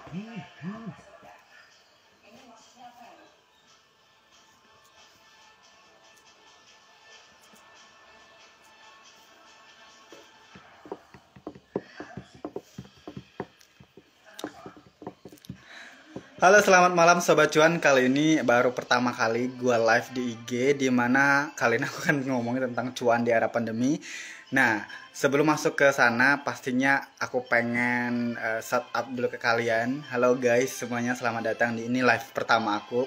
Halo, selamat malam Sobat Cuan. Kali ini baru pertama kali gue live di IG, di mana kali ini aku akan ngomongin tentang cuan di era pandemi. Nah, sebelum masuk ke sana, pastinya aku pengen shout out dulu ke kalian. Halo guys, semuanya selamat datang di ini live pertama aku,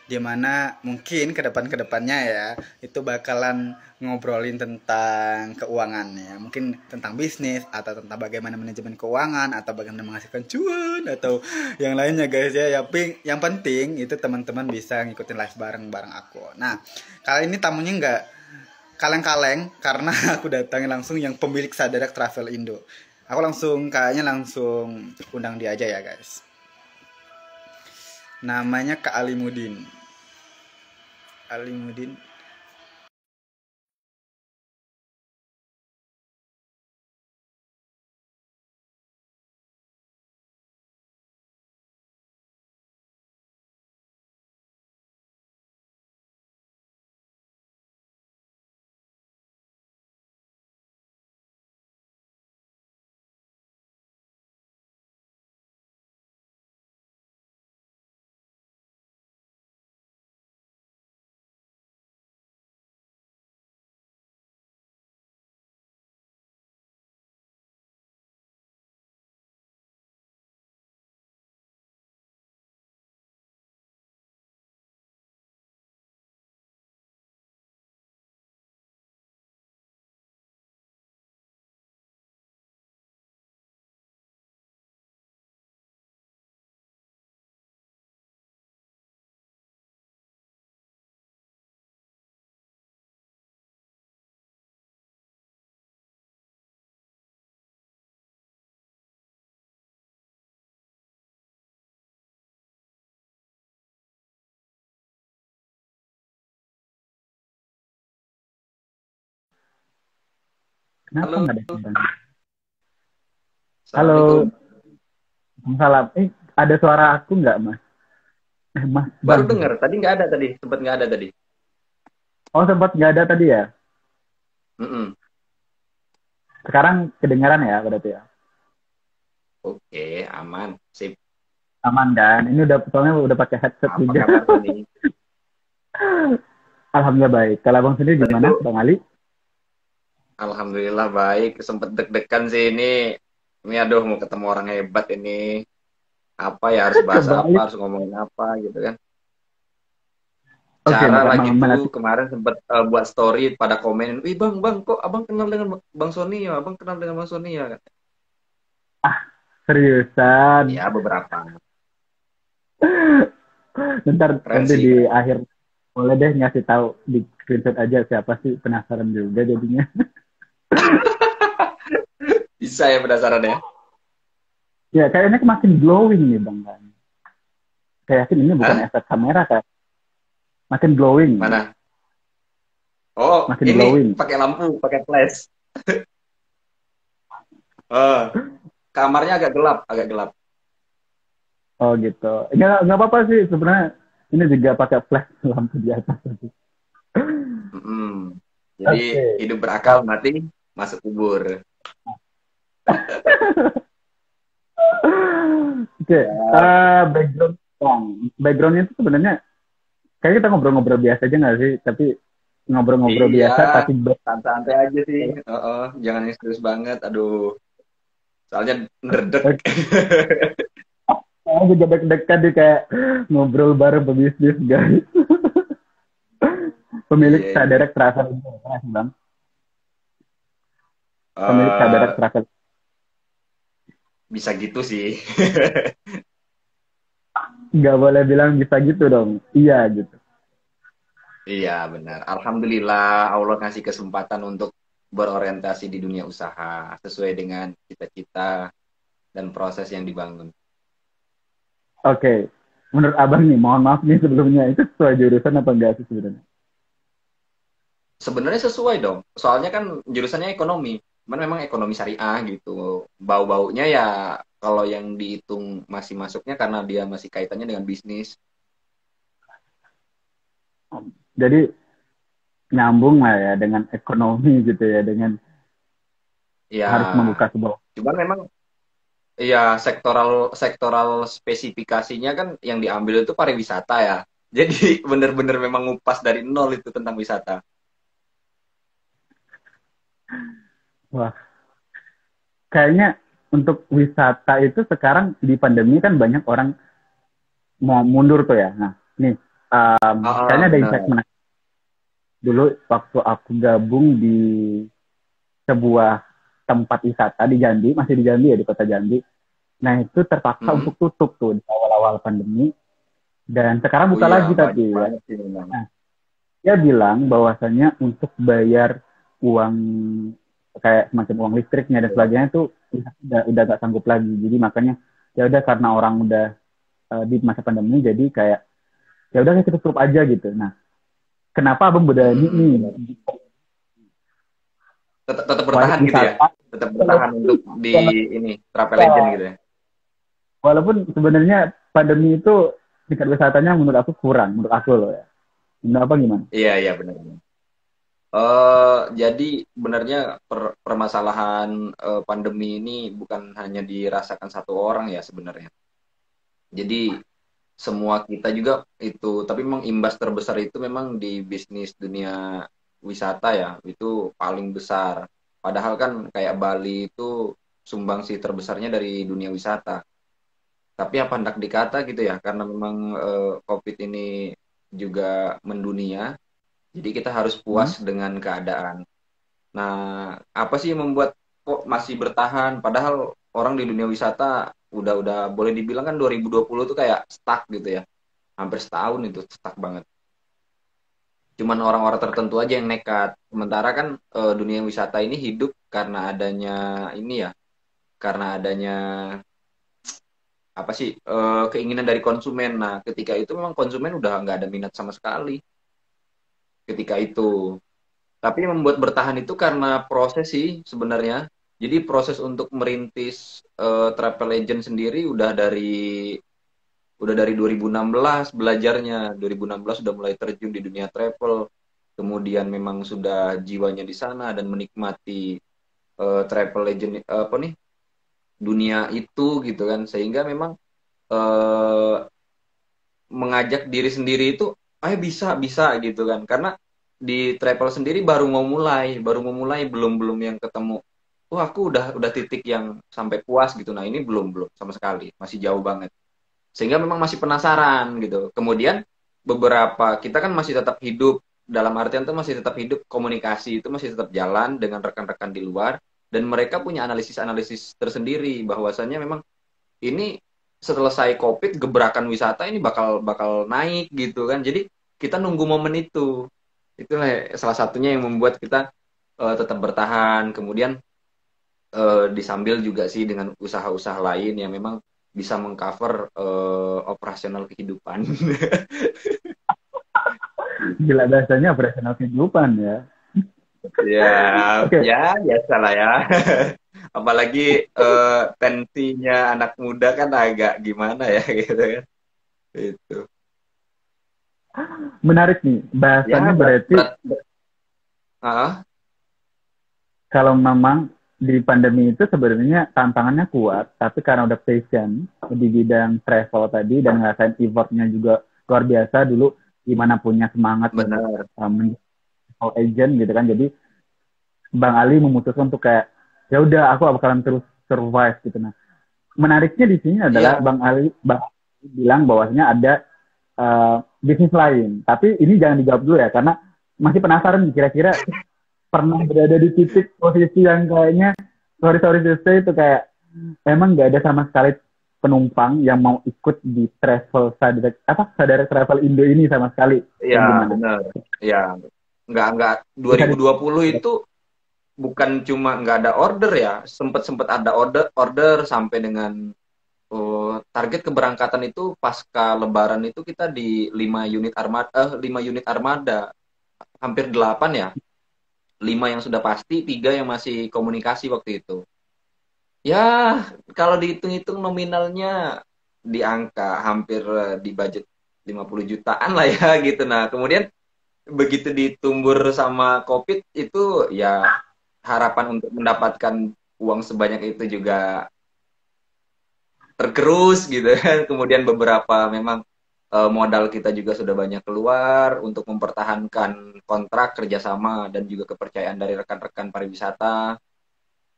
dimana mungkin kedepannya ya itu bakalan ngobrolin tentang keuangan ya, mungkin tentang bisnis atau tentang bagaimana manajemen keuangan atau bagaimana menghasilkan cuan atau yang lainnya guys ya. Yang penting itu teman-teman bisa ngikutin live bareng aku. Nah, kali ini tamunya nggak kaleng-kaleng karena aku datangin langsung yang pemilik Sadarek Travel Indo. Aku kayaknya langsung undang dia aja ya guys. Namanya Kak Alimudin. Alimudin. Kenapa Halo, nggak ada suara? Halo, Assalamualaikum. salam. Ada suara aku nggak, Mas? Mas Baru Bang. dengar, tadi nggak ada tadi, sempat nggak ada tadi. Oh, sempat nggak ada tadi ya? Mm-mm. Sekarang kedengaran ya berarti ya? Oke, aman, sip. Aman kan? Ini soalnya udah pakai headset Apa juga. kabar tadi? Alhamdulillah baik. Kalau Abang sendiri Tadi gimana, tuh, Bang Ali? alhamdulillah baik. Sempet deg-degan sih ini. Ini aduh mau ketemu orang hebat ini. Apa ya harus bahas Bang apa, Ali. harus ngomongin apa gitu kan. Oke, Cara lagi Bang tuh Ali. kemarin sempet buat story pada komen, wih bang, kok abang kenal dengan Bang Sony ya? Abang kenal dengan Bang Sony ya? Seriusan. Ya beberapa. Ntar Keren nanti sih, di keren. akhir boleh deh ngasih tahu di screenshot aja siapa sih, penasaran juga jadinya. Bisa ya penasaran ya? Ya, kayaknya makin glowing nih, Bang. Saya yakin ini bukan Hah? efek kamera kan. Makin glowing. Mana? Oh, Makin ini glowing. pakai lampu, pakai flash. Oh, kamarnya agak gelap, agak gelap. Oh gitu. Nggak apa-apa sih sebenarnya. Ini juga pakai flash lampu di atas. Mm-mm. Jadi Oke. hidup berakal mati masuk kubur. Oke. Ya, Background Bang. Backgroundnya itu sebenarnya kayak kita ngobrol-ngobrol biasa aja nggak sih? Tapi ngobrol-ngobrol iya, biasa tapi santai-santai aja sih. Jangan yang serius banget. Aduh, soalnya nerdek. juga deg-degan di kayak ngobrol bareng pebisnis guys. Pemilik Iya, iya. Sadarek Travel ini, Bang. Pemilik Sadarek Eh, Travel. bisa gitu sih. Nggak boleh bilang bisa gitu dong. Iya gitu. Iya, benar. Alhamdulillah Allah ngasih kesempatan untuk berorientasi di dunia usaha sesuai dengan cita-cita dan proses yang dibangun. Oke. Menurut Abang nih, mohon maaf nih sebelumnya, itu sesuai jurusan apa enggak sih sebenarnya? Sebenarnya sesuai dong. Soalnya kan jurusannya ekonomi. Cuman memang ekonomi syariah gitu. Bau-baunya ya kalau yang dihitung masih masuknya karena dia masih kaitannya dengan bisnis. Jadi nyambung lah ya dengan ekonomi gitu ya, dengan harus Ya, membuka sebuah. cuman memang ya sektoral sektoral spesifikasinya kan yang diambil itu pariwisata ya. Jadi benar-benar memang ngupas dari nol itu tentang wisata. Wah, kayaknya untuk wisata itu sekarang di pandemi kan banyak orang mau mundur tuh ya. Nah, nih kayaknya ada insight Benar. menarik. Dulu waktu aku gabung di sebuah tempat wisata di Jambi, masih di Jambi ya, di kota Jambi. Nah, itu terpaksa Mm-mm. untuk tutup tuh di awal-awal pandemi. Dan sekarang Oh buka iya, lagi tapi banyak ya. banget sih memang. Nah, dia bilang bahwasannya untuk bayar uang kayak semacam uang listriknya dan Iya. sebagainya itu udah gak sanggup lagi. Jadi makanya ya udah karena orang udah di masa pandemi jadi kayak ya udah kita tutup aja gitu. Nah, kenapa Abang berani nih Benar. Tetap bertahan gitu ya. wisata Tetap bertahan untuk di ini travel agent gitu ya. walaupun sebenarnya pandemi itu tingkat wisatanya menurut aku kurang, menurut aku loh ya. Menurut apa gimana? Iya, iya benar. Jadi benarnya permasalahan pandemi ini bukan hanya dirasakan satu orang ya sebenarnya. Jadi semua kita juga itu, tapi memang imbas terbesar itu memang di bisnis dunia wisata ya, itu paling besar. Padahal kan kayak Bali itu sumbangsi terbesarnya dari dunia wisata. Tapi apa hendak dikata gitu ya, karena memang COVID ini juga mendunia, jadi kita harus Hmm? puas dengan keadaan. Nah, apa sih yang membuat kok masih bertahan? Padahal orang di dunia wisata udah boleh dibilang kan 2020 tuh kayak stuck gitu ya. Hampir setahun itu stuck banget. Cuman orang-orang tertentu aja yang nekat. Sementara kan dunia wisata ini hidup karena adanya ini ya, karena adanya apa sih keinginan dari konsumen. Nah, ketika itu memang konsumen udah nggak ada minat sama sekali ketika itu. Tapi yang membuat bertahan itu karena proses sih sebenarnya. Jadi proses untuk merintis travel agent sendiri udah dari 2016 belajarnya. 2016 sudah mulai terjun di dunia travel. Kemudian memang sudah jiwanya di sana dan menikmati travel agent apa nih dunia itu gitu kan. Sehingga memang eh, mengajak diri sendiri itu ayo bisa bisa gitu kan. Karena di travel sendiri baru mau mulai belum belum yang ketemu. Wah, aku udah titik yang sampai puas gitu. Nah, ini belum belum sama sekali, masih jauh banget. Sehingga memang masih penasaran gitu. Kemudian beberapa kita kan masih tetap hidup dalam artian itu masih tetap hidup komunikasi itu masih tetap jalan dengan rekan-rekan di luar dan mereka punya analisis-analisis tersendiri bahwasannya memang ini selesai COVID gebrakan wisata ini bakal bakal naik gitu kan. Jadi kita nunggu momen itu. Itulah salah satunya yang membuat kita tetap bertahan. Kemudian disambil juga sih dengan usaha-usaha lain yang memang bisa mengcover operasional kehidupan. Gila bahasanya operasional kehidupan ya. Ya, Oke, ya biasa lah ya. Apalagi tensinya anak muda kan agak gimana ya gitu kan. Itu. menarik nih. Ya Bahasannya berat berarti berat. Ah, kalau memang di pandemi itu sebenarnya tantangannya kuat, tapi karena udah passion di bidang travel tadi dan ngerasain effortnya juga luar biasa dulu, gimana punya semangat untuk benar. menjadi agent gitu kan. Jadi Bang Ali memutuskan untuk kayak ya udah aku bakalan terus survive gitu. Nah, menariknya di sini adalah Iya, Bang Ali bilang bahwasanya ada bisnis lain. Tapi ini jangan dijawab dulu ya karena masih penasaran nih, kira-kira pernah berada di titik posisi yang kayaknya sorry to say itu kayak emang nggak ada sama sekali penumpang yang mau ikut di sadar travel Indo ini sama sekali, iya kayak gimana? benar. Iya, nggak Bisa 2020 itu bukan cuma nggak ada order ya, sempet sempet ada order sampai dengan target keberangkatan itu pasca Lebaran itu kita di 5 unit armada, 5 unit armada, hampir 8 ya. 5 yang sudah pasti, 3 yang masih komunikasi waktu itu. Ya, kalau dihitung-hitung nominalnya di angka hampir di budget 50 jutaan lah ya gitu. Nah, kemudian begitu ditumbur sama COVID itu ya harapan untuk mendapatkan uang sebanyak itu juga tergerus gitu kan. Kemudian beberapa memang modal kita juga sudah banyak keluar untuk mempertahankan kontrak kerjasama dan juga kepercayaan dari rekan-rekan pariwisata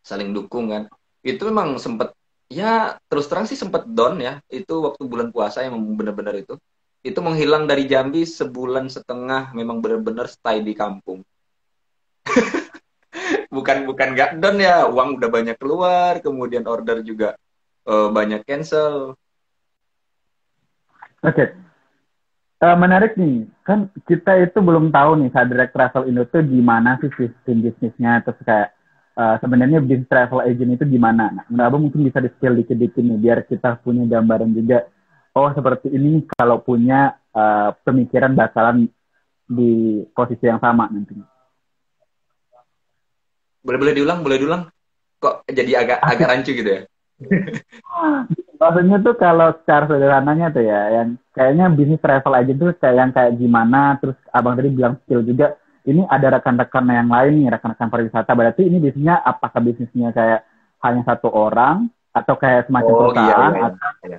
saling dukung kan. Itu memang sempat ya terus terang sih sempat down ya. Itu waktu bulan puasa yang benar-benar itu menghilang dari Jambi sebulan setengah memang benar-benar stay di kampung. Bukan nggak down ya, uang udah banyak keluar, kemudian order juga banyak cancel. Oke. Menarik nih, kan kita itu belum tahu nih saat Direct Travel Indo tuh gimana sih sistem bisnisnya, terus kayak sebenarnya bisnis travel agent itu gimana. Nah, menurut Abang mungkin bisa di-spill dikit-dikit nih, biar kita punya gambaran juga. Oh, seperti ini kalau punya pemikiran bakalan di posisi yang sama nantinya. Boleh boleh diulang. Kok jadi agak rancu gitu ya? Maksudnya tuh kalau secara sederhananya tuh ya, yang kayaknya bisnis travel agent tuh kayak yang kayak gimana, terus abang tadi bilang skill juga, ini ada rekan-rekan yang lain nih, rekan-rekan pariwisata, berarti ini bisnisnya apakah bisnisnya kayak hanya satu orang, atau kayak semacam Oh iya perusahaan, iya atau iya.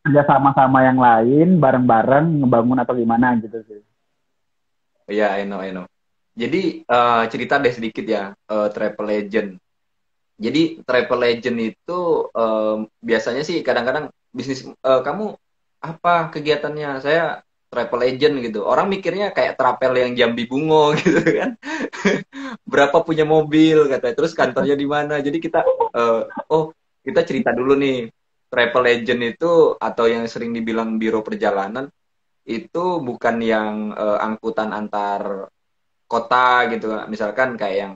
ada sama-sama yang lain, bareng-bareng ngebangun atau gimana gitu sih. Iya, I know. Jadi cerita deh sedikit ya, travel agent. Jadi travel agent itu biasanya sih kadang-kadang bisnis kamu apa kegiatannya? Saya travel agent gitu. Orang mikirnya kayak travel yang Jambi Bungo gitu kan. Berapa punya mobil katanya. Terus kantornya di mana? Jadi kita kita cerita dulu nih. Travel agent itu atau yang sering dibilang biro perjalanan itu bukan yang angkutan antar kota gitu, misalkan kayak yang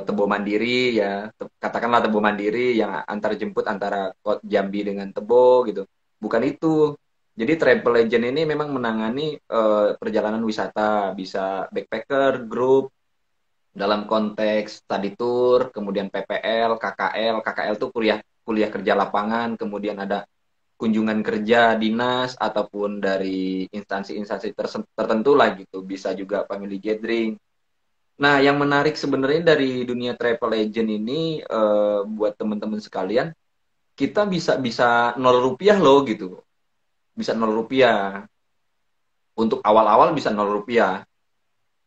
Tebo Mandiri ya, katakanlah Tebo Mandiri yang antar jemput antara Jambi dengan Tebo gitu, bukan itu. Jadi travel agent ini memang menangani perjalanan wisata, bisa backpacker, grup, dalam konteks study tour, kemudian PPL, KKL, KKL tuh kuliah kuliah kerja lapangan, kemudian ada kunjungan kerja dinas ataupun dari instansi-instansi tertentu lah gitu, bisa juga family gathering. Nah, yang menarik sebenarnya dari dunia travel agent ini buat teman-teman sekalian, kita bisa bisa 0 rupiah loh gitu, bisa 0 rupiah untuk awal-awal bisa 0 rupiah.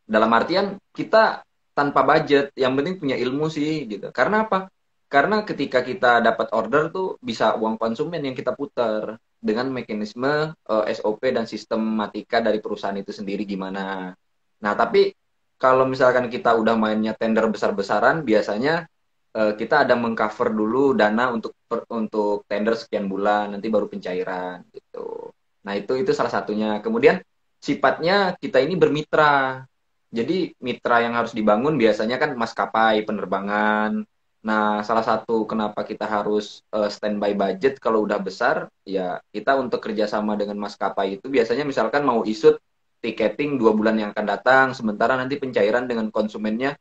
Dalam artian kita tanpa budget, yang penting punya ilmu sih gitu. Karena apa? Karena ketika kita dapat order tuh bisa uang konsumen yang kita putar dengan mekanisme SOP dan sistematika dari perusahaan itu sendiri gimana. Nah, tapi kalau misalkan kita udah mainnya tender besar-besaran, biasanya kita ada mengcover dulu dana untuk tender sekian bulan, nanti baru pencairan gitu. Nah, itu salah satunya. Kemudian sifatnya kita ini bermitra. Jadi mitra yang harus dibangun biasanya kan maskapai penerbangan. Nah, salah satu kenapa kita harus standby budget kalau udah besar, ya kita untuk kerjasama dengan maskapai itu biasanya misalkan mau isut tiketing 2 bulan yang akan datang, sementara nanti pencairan dengan konsumennya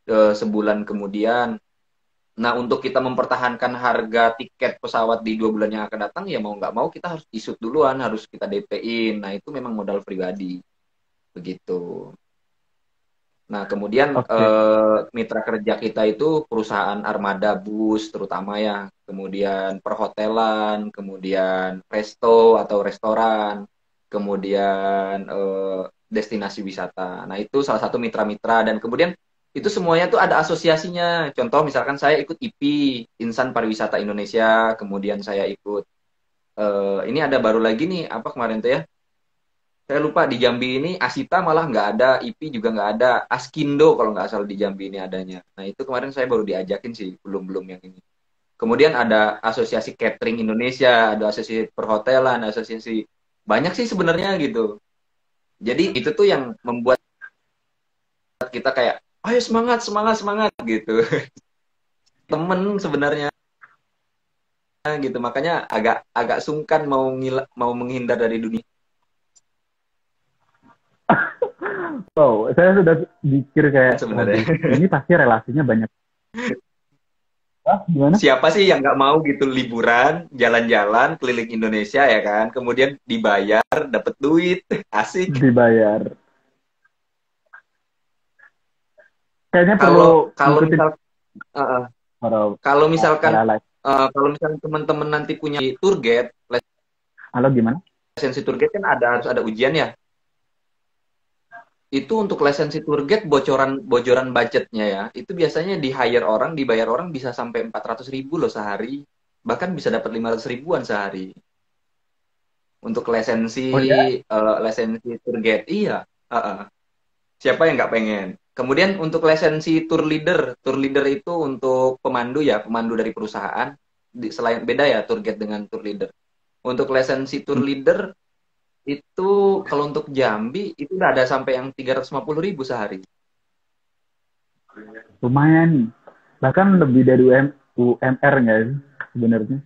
sebulan kemudian. Nah, untuk kita mempertahankan harga tiket pesawat di 2 bulan yang akan datang, ya mau nggak mau kita harus isut duluan, harus kita DP-in. Nah, itu memang modal pribadi. Begitu. Nah, kemudian Oke. mitra kerja kita itu perusahaan armada bus terutama ya, kemudian perhotelan, kemudian resto atau restoran, kemudian destinasi wisata. Nah, itu salah satu mitra-mitra dan kemudian itu semuanya tuh ada asosiasinya. Contoh misalkan saya ikut IP, Insan Pariwisata Indonesia, kemudian saya ikut ini ada baru lagi nih apa kemarin tuh ya, saya lupa di Jambi ini Asita malah nggak ada, IP juga nggak ada, Askindo kalau nggak salah di Jambi ini adanya. Nah itu kemarin saya baru diajakin sih, belum yang ini. Kemudian ada Asosiasi Catering Indonesia, ada Asosiasi Perhotelan, asosiasi banyak sih sebenarnya gitu. Jadi itu tuh yang membuat kita kayak, ayo semangat semangat semangat gitu. Temen sebenarnya gitu, makanya agak agak sungkan mau menghindar dari dunia. Wow, saya sudah pikir kayak, sebenarnya. waduh, ini pasti relasinya banyak. Wah, gimana? Siapa sih yang nggak mau gitu liburan, jalan-jalan keliling Indonesia ya kan, kemudian dibayar, dapat duit, asik. Dibayar. Kayaknya perlu Kalau kalau ngikutin misal eh, eh, para kalau misalkan para live. kalau misalkan teman-teman nanti punya tour guide, Halo, gimana? lisensi tour guide kan harus ada ujian ya. Itu untuk lisensi tour guide bocoran budgetnya ya. Itu biasanya di hire orang, dibayar orang bisa sampai 400.000 loh sehari. Bahkan bisa dapat 500 ribuan sehari. Untuk Oh ya, lisensi tour guide. Iya. Heeh. Siapa yang nggak pengen? Kemudian untuk lisensi tour leader itu untuk pemandu ya, pemandu dari perusahaan. Selain beda ya tour guide dengan tour leader. Untuk lisensi tour leader itu kalau untuk Jambi itu udah ada sampai yang 350.000 sehari. lumayan. Bahkan lebih dari UMR nggak sih sebenarnya?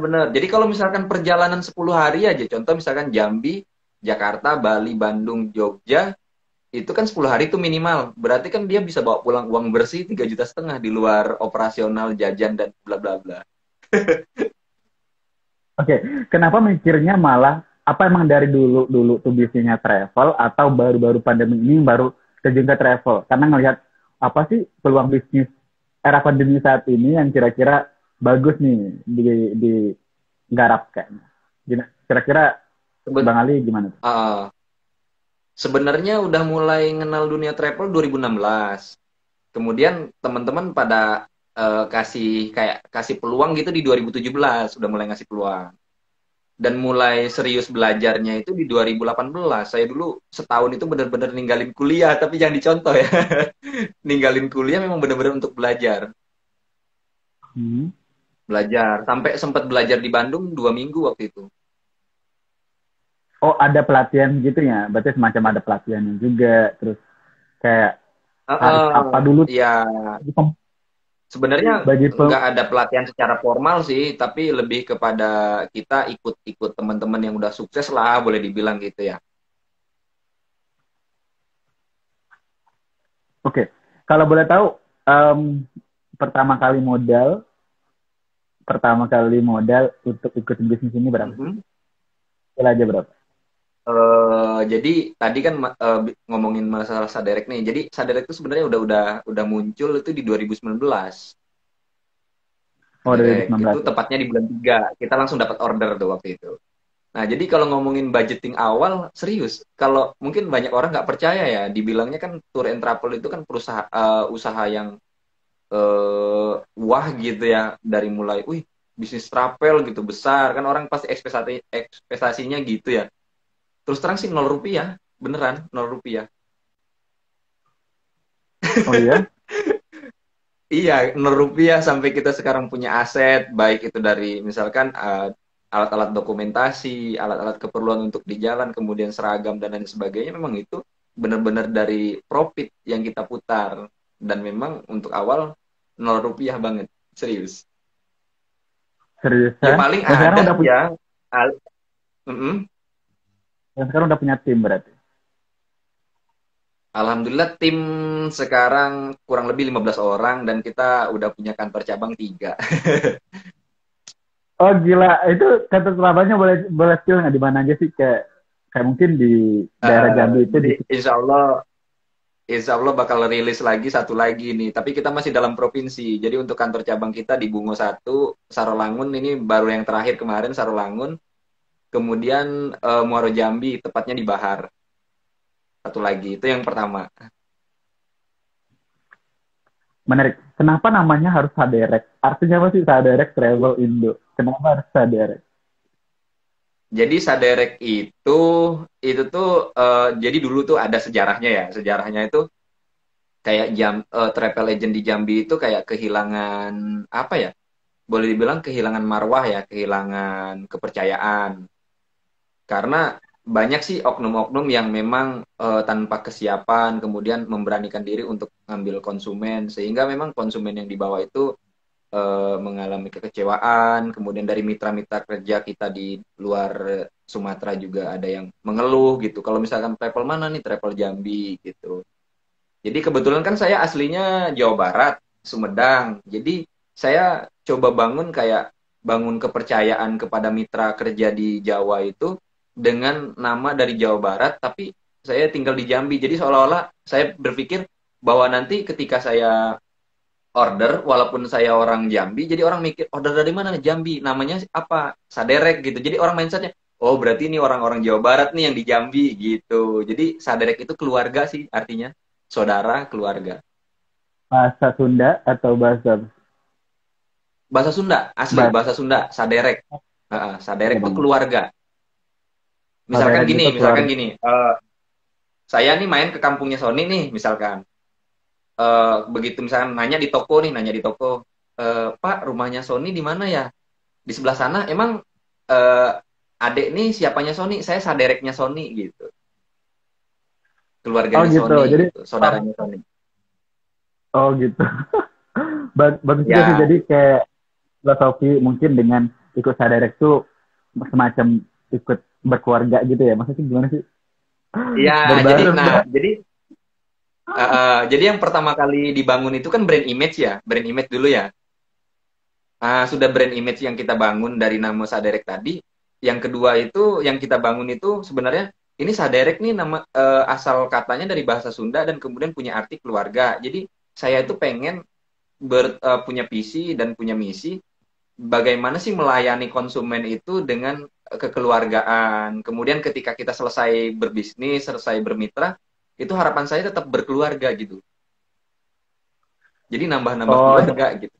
Bener. Jadi kalau misalkan perjalanan 10 hari aja, contoh misalkan Jambi, Jakarta, Bali, Bandung, Jogja, itu kan 10 hari itu minimal. Berarti kan dia bisa bawa pulang uang bersih 3,5 juta di luar operasional, jajan, dan bla bla bla. Oke, kenapa mikirnya malah apa emang dari dulu dulu tuh bisnisnya travel atau baru-baru pandemi ini baru terjun ke travel? Karena ngelihat apa sih peluang bisnis era pandemi saat ini yang kira-kira bagus nih di garap kayaknya. Kira-kira Seben- Bang Ali gimana tuh? uh, Sebenarnya udah mulai kenal dunia travel 2016. Kemudian teman-teman pada kasih peluang gitu di 2017 udah mulai ngasih peluang. Dan mulai serius belajarnya itu di 2018. Saya dulu setahun itu benar-benar ninggalin kuliah, tapi jangan dicontoh ya. Ninggalin kuliah memang benar-benar untuk belajar. Hmm. Belajar. Sampai sempat belajar di Bandung 2 minggu waktu itu. Oh, ada pelatihan gitu ya? Berarti semacam ada pelatihannya juga. Terus kayak harus apa dulu Ya, sebenarnya bagi nggak ada pelatihan secara formal sih, tapi lebih kepada kita ikut-ikut teman-teman yang udah sukses lah, boleh dibilang gitu ya. Oke, kalau boleh tahu em, pertama kali modal untuk ikut bisnis ini berapa? Mhm. Kira aja berapa? Jadi tadi kan ngomongin masalah Saderek nih. Jadi Saderek itu sebenarnya udah muncul itu di 2019. Oh, Saderek 2019 itu ya. tepatnya di bulan 3. Kita langsung dapat order tuh waktu itu. Nah, jadi kalau ngomongin budgeting awal, serius. Kalau mungkin banyak orang nggak percaya ya, dibilangnya kan tour and travel itu kan usaha yang wah gitu ya, dari mulai, wih, bisnis travel gitu besar kan orang pasti ekspektasinya gitu ya. Terus terang sih 0 rupiah, beneran 0 rupiah. Oh iya? Iya, 0 rupiah sampai kita sekarang punya aset, baik itu dari misalkan alat-alat dokumentasi, alat-alat keperluan untuk di jalan, kemudian seragam dan lain sebagainya, memang itu benar-benar dari profit yang kita putar. Dan memang untuk awal 0 rupiah banget, serius. Serius Ya ya? paling Dan sekarang ada udah punya ya, al- mm-mm. dan sekarang udah punya tim berarti. Alhamdulillah tim sekarang kurang lebih 15 orang dan kita udah punya kantor cabang 3. Oh gila, itu kantor labanya boleh boleh skill nggak di mana aja sih? Kayak mungkin di daerah Jambi itu Jadi di. insya Allah bakal rilis lagi satu lagi nih. Tapi kita masih dalam provinsi. Jadi untuk kantor cabang kita di Bungo 1, Sarolangun ini baru yang terakhir kemarin Sarolangun. Kemudian Muaro Jambi, tepatnya di Bahar. Satu lagi, itu yang pertama. Menarik. Kenapa namanya harus Saderek? Artinya apa sih Saderek Travel Indo? Kenapa harus Saderek? Jadi Saderek itu tuh jadi dulu tuh ada sejarahnya ya. Sejarahnya itu kayak travel agent di Jambi itu kayak kehilangan apa ya? Boleh dibilang kehilangan marwah ya, kehilangan kepercayaan. Karena banyak sih oknum-oknum yang memang tanpa kesiapan kemudian memberanikan diri untuk ngambil konsumen sehingga memang konsumen yang dibawa itu mengalami kekecewaan, kemudian dari mitra-mitra kerja kita di luar Sumatera juga ada yang mengeluh gitu. Kalau misalkan travel mana nih, travel Jambi gitu. Jadi kebetulan kan saya aslinya Jawa Barat, Sumedang. Jadi saya coba bangun kepercayaan kepada mitra kerja di Jawa itu dengan nama dari Jawa Barat, tapi saya tinggal di Jambi. Jadi seolah-olah saya berpikir bahwa nanti ketika saya order, walaupun saya orang Jambi, jadi orang mikir order dari mana nih, Jambi, namanya apa, Saderek gitu. Jadi orang mindsetnya, oh berarti ini orang-orang Jawa Barat nih yang di Jambi gitu. Jadi Saderek itu keluarga sih artinya, saudara, keluarga. Bahasa Sunda atau bahasa Bahasa Sunda, asli bahasa bahasa Sunda, Saderek. ya Saderek itu bang? keluarga. Misalkan Saudara gini, gitu misalkan keluarga. gini, saya nih main ke kampungnya Sony nih, misalkan. Begitu misalkan nanya di toko nih, nanya di toko, Pak, rumahnya Sony di mana ya? Di sebelah sana. Emang eh, adek nih siapanya Sony? Saya sadereknya Sony gitu. Oh Keluarganya gitu. Sony Jadi gitu, saudaranya Sony. oh gitu. Bagus juga sih. Ya, Jadi kayak filosofi mungkin dengan ikut sadarek tuh semacam ikut berkeluarga gitu ya. Maksudnya gimana sih? iya. Jadi, Berbareng. nah, jadi yang pertama kali dibangun itu kan brand image ya, brand image dulu ya. Sudah brand image yang kita bangun dari nama Saderek tadi. Yang kedua itu yang kita bangun itu sebenarnya ini Saderek nih nama asal katanya dari bahasa Sunda dan kemudian punya arti keluarga. Jadi saya itu pengen punya visi dan punya misi bagaimana sih melayani konsumen itu dengan kekeluargaan. Kemudian ketika kita selesai berbisnis, selesai bermitra, itu harapan saya tetap berkeluarga gitu. Jadi nambah-nambah Oh, keluarga gitu.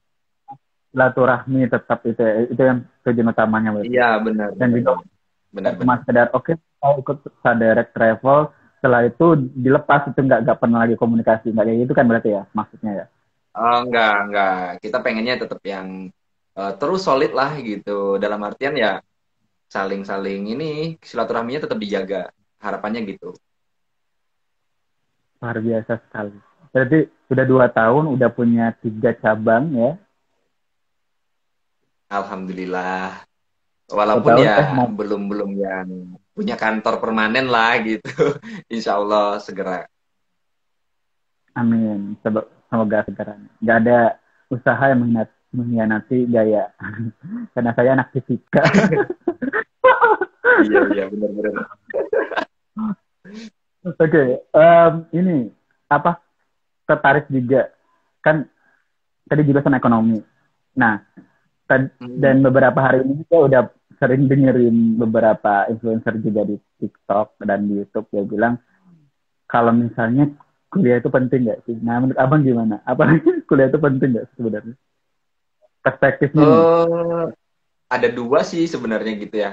silaturahmi tetap itu ya. Itu yang tujuan utamanya berarti. Iya, benar, Dan benar, juga benar. nggak Benar, cuma benar. sekedar oke saya ikut sadarek travel setelah itu dilepas itu nggak pernah lagi komunikasi nggak kayak gitu kan berarti ya maksudnya ya. Oh, enggak. Kita pengennya tetap yang terus solid lah gitu. Dalam artian ya saling-saling ini silaturahminya tetap dijaga. Harapannya gitu. Luar biasa sekali. Berarti sudah 2 tahun, udah punya 3 cabang ya. Alhamdulillah. Dua Walaupun tahun ya mau belum belum yang punya kantor permanen lah gitu. Insya Allah segera. amin. Semoga segera. Nggak ada usaha yang mengkhianati gaya. Karena saya anak fisika. Iya, iya, benar-benar. Oke, ini apa tertarik juga kan tadi jurusan ekonomi. Nah, Hmm. dan beberapa hari ini saya udah sering dengerin beberapa influencer juga di TikTok dan di YouTube dia bilang kalau misalnya kuliah itu penting nggak sih? Nah, menurut abang gimana? Apa kuliah itu penting nggak sebenarnya? Perspektifnya nih. Eh, ada dua sih sebenarnya gitu ya.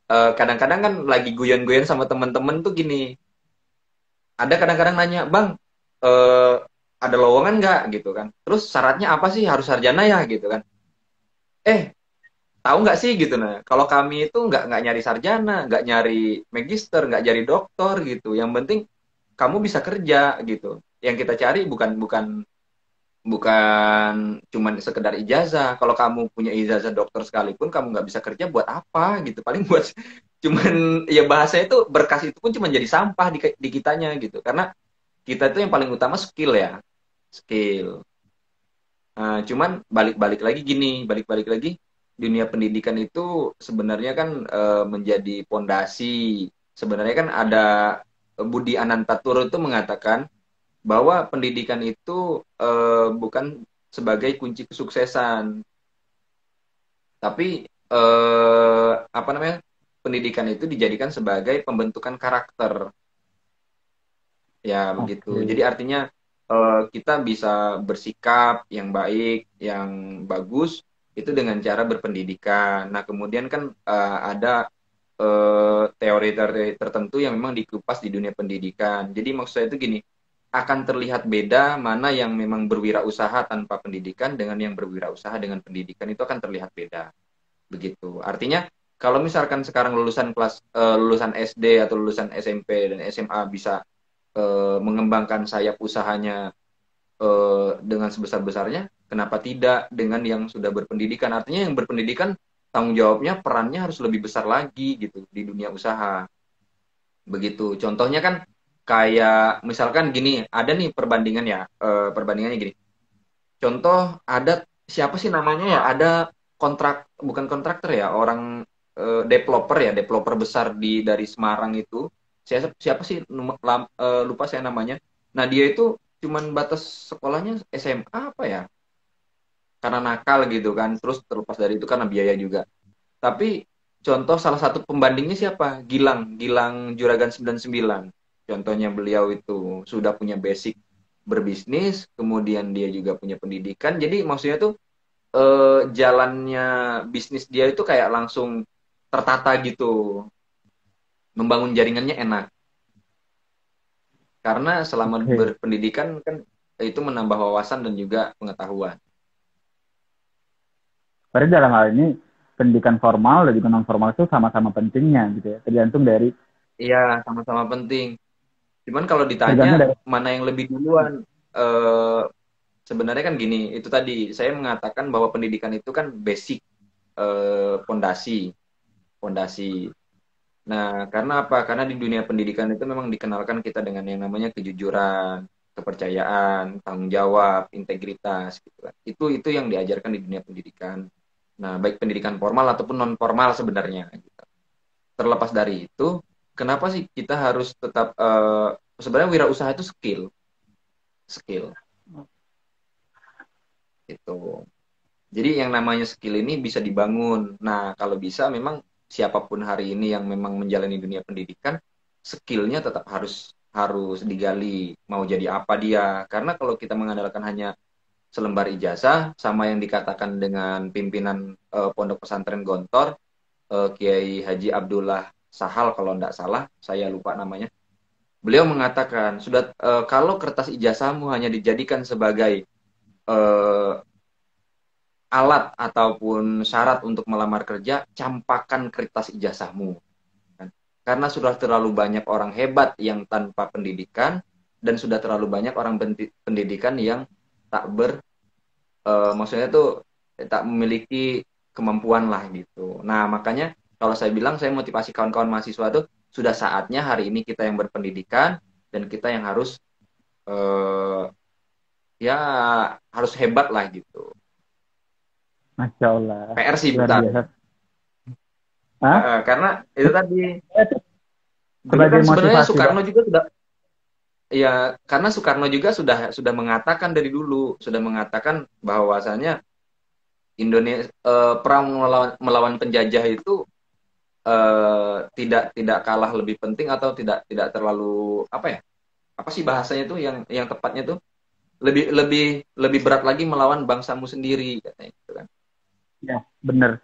Kadang-kadang kan lagi guyon-guyon sama teman-teman tuh gini. Ada kadang-kadang nanya, Bang, eh, ada lowongan nggak gitu kan? Terus syaratnya apa sih? Harus sarjana ya gitu kan? Eh, tahu nggak sih gitu nah? Kalau kami itu nggak nyari sarjana, nggak nyari magister, nggak nyari doktor gitu. Yang penting kamu bisa kerja gitu. Yang kita cari bukan bukan bukan cuman sekedar ijazah. Kalau kamu punya ijazah dokter sekalipun kamu nggak bisa kerja buat apa gitu. Paling buat cuman ya bahasa itu berkas itu pun cuma jadi sampah di kitanya gitu. Karena kita itu yang paling utama skill ya, skill. Cuman balik-balik lagi gini, balik-balik lagi dunia pendidikan itu sebenarnya kan menjadi pondasi. Sebenarnya kan ada Budi Anantatur itu mengatakan bahwa pendidikan itu bukan sebagai kunci kesuksesan, tapi apa namanya? Pendidikan itu dijadikan sebagai pembentukan karakter. Ya, begitu. Jadi Oke. artinya kita bisa bersikap yang baik, yang bagus itu dengan cara berpendidikan. Nah, kemudian kan ada teori-teori tertentu yang memang dikupas di dunia pendidikan. Jadi maksud saya itu gini, akan terlihat beda mana yang memang berwirausaha tanpa pendidikan dengan yang berwirausaha dengan pendidikan itu akan terlihat beda. Begitu. Artinya kalau misalkan sekarang lulusan SD atau lulusan SMP dan SMA bisa mengembangkan sayap usahanya dengan sebesar-besarnya, Kenapa tidak dengan yang sudah berpendidikan? Artinya yang berpendidikan tanggung jawabnya, perannya harus lebih besar lagi gitu di dunia usaha. Begitu. Contohnya kan kayak misalkan gini, ada nih perbandingan ya, perbandingannya gini. Contoh ada siapa sih namanya ya? Ada bukan kontraktor ya, orang developer ya, developer besar dari Semarang itu. Siapa sih lupa saya namanya. Nah, dia itu cuman batas sekolahnya SMA apa ya? Karena nakal gitu kan. Terus terlepas dari itu karena biaya juga. Tapi contoh salah satu pembandingnya siapa? Gilang Juragan 99. Contohnya beliau itu sudah punya basic berbisnis, kemudian dia juga punya pendidikan. Jadi maksudnya tuh jalannya bisnis dia itu kayak langsung tertata gitu. Membangun jaringannya enak. Karena selama Oke. berpendidikan kan itu menambah wawasan dan juga pengetahuan. Berarti dalam hal ini pendidikan formal dan juga non formal itu sama-sama pentingnya gitu ya. Tergantung dari Iya, sama-sama penting. Cuman kalau tergantung ditanya dari mana yang lebih duluan, eh, sebenarnya kan gini, itu tadi saya mengatakan bahwa pendidikan itu kan basic, fondasi, fondasi. Nah, karena apa? Karena di dunia pendidikan itu memang dikenalkan kita dengan yang namanya kejujuran, kepercayaan, tanggung jawab, integritas, gitu kan. Itu yang diajarkan di dunia pendidikan. Nah, baik pendidikan formal ataupun non formal sebenarnya. Gitu. Terlepas dari itu, kenapa sih kita harus tetap sebenarnya wirausaha itu skill gitu. Jadi yang namanya skill ini bisa dibangun. Nah, kalau bisa memang siapapun hari ini yang memang menjalani dunia pendidikan, skillnya tetap harus harus digali. Mau jadi apa dia? Karena kalau kita mengandalkan hanya selembar ijazah, sama yang dikatakan dengan pimpinan Pondok Pesantren Gontor, Kiai Haji Abdullah Sahal kalau tidak salah, saya lupa namanya. Beliau mengatakan, sudah kalau kertas ijazahmu hanya dijadikan sebagai eh, alat ataupun syarat untuk melamar kerja, campakkan kertas ijazahmu. Kan? Karena sudah terlalu banyak orang hebat yang tanpa pendidikan dan sudah terlalu banyak orang pendidikan yang tak maksudnya tuh tak memiliki kemampuan lah gitu. Nah, makanya kalau saya bilang saya motivasi kawan-kawan mahasiswa tuh sudah saatnya hari ini kita yang berpendidikan dan kita yang harus eh, ya harus hebat lah gitu. Masya Allah PR sih luar besar. biasa. Hah? Karena itu tadi dulu Sebagai kan sebenarnya motivasi, Pak. Soekarno juga sudah ya karena Soekarno juga sudah mengatakan dari dulu sudah mengatakan bahwasanya Indonesia perang melawan penjajah itu tidak kalah lebih penting atau tidak terlalu apa ya apa sih bahasanya tuh yang tepatnya tuh lebih lebih lebih berat lagi melawan bangsamu sendiri katanya gitu kan. Ya, benar.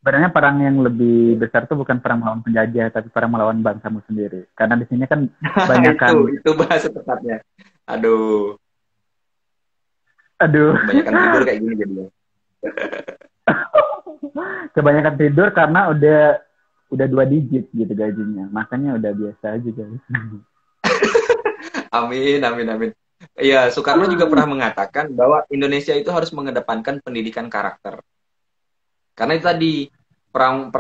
Sebenarnya perang yang lebih besar itu bukan perang melawan penjajah, tapi perang melawan bangsamu sendiri. Karena di sini kan banyakkan, itu bahasa tepatnya. Aduh, aduh, kebanyakan tidur kayak gini jadinya. kebanyakan tidur karena udah 2 digit gitu gajinya. Makanya udah biasa aja guys. Amin, amin, amin. Iya, Soekarno juga pernah mengatakan bahwa Indonesia itu harus mengedepankan pendidikan karakter. Karena itu tadi perang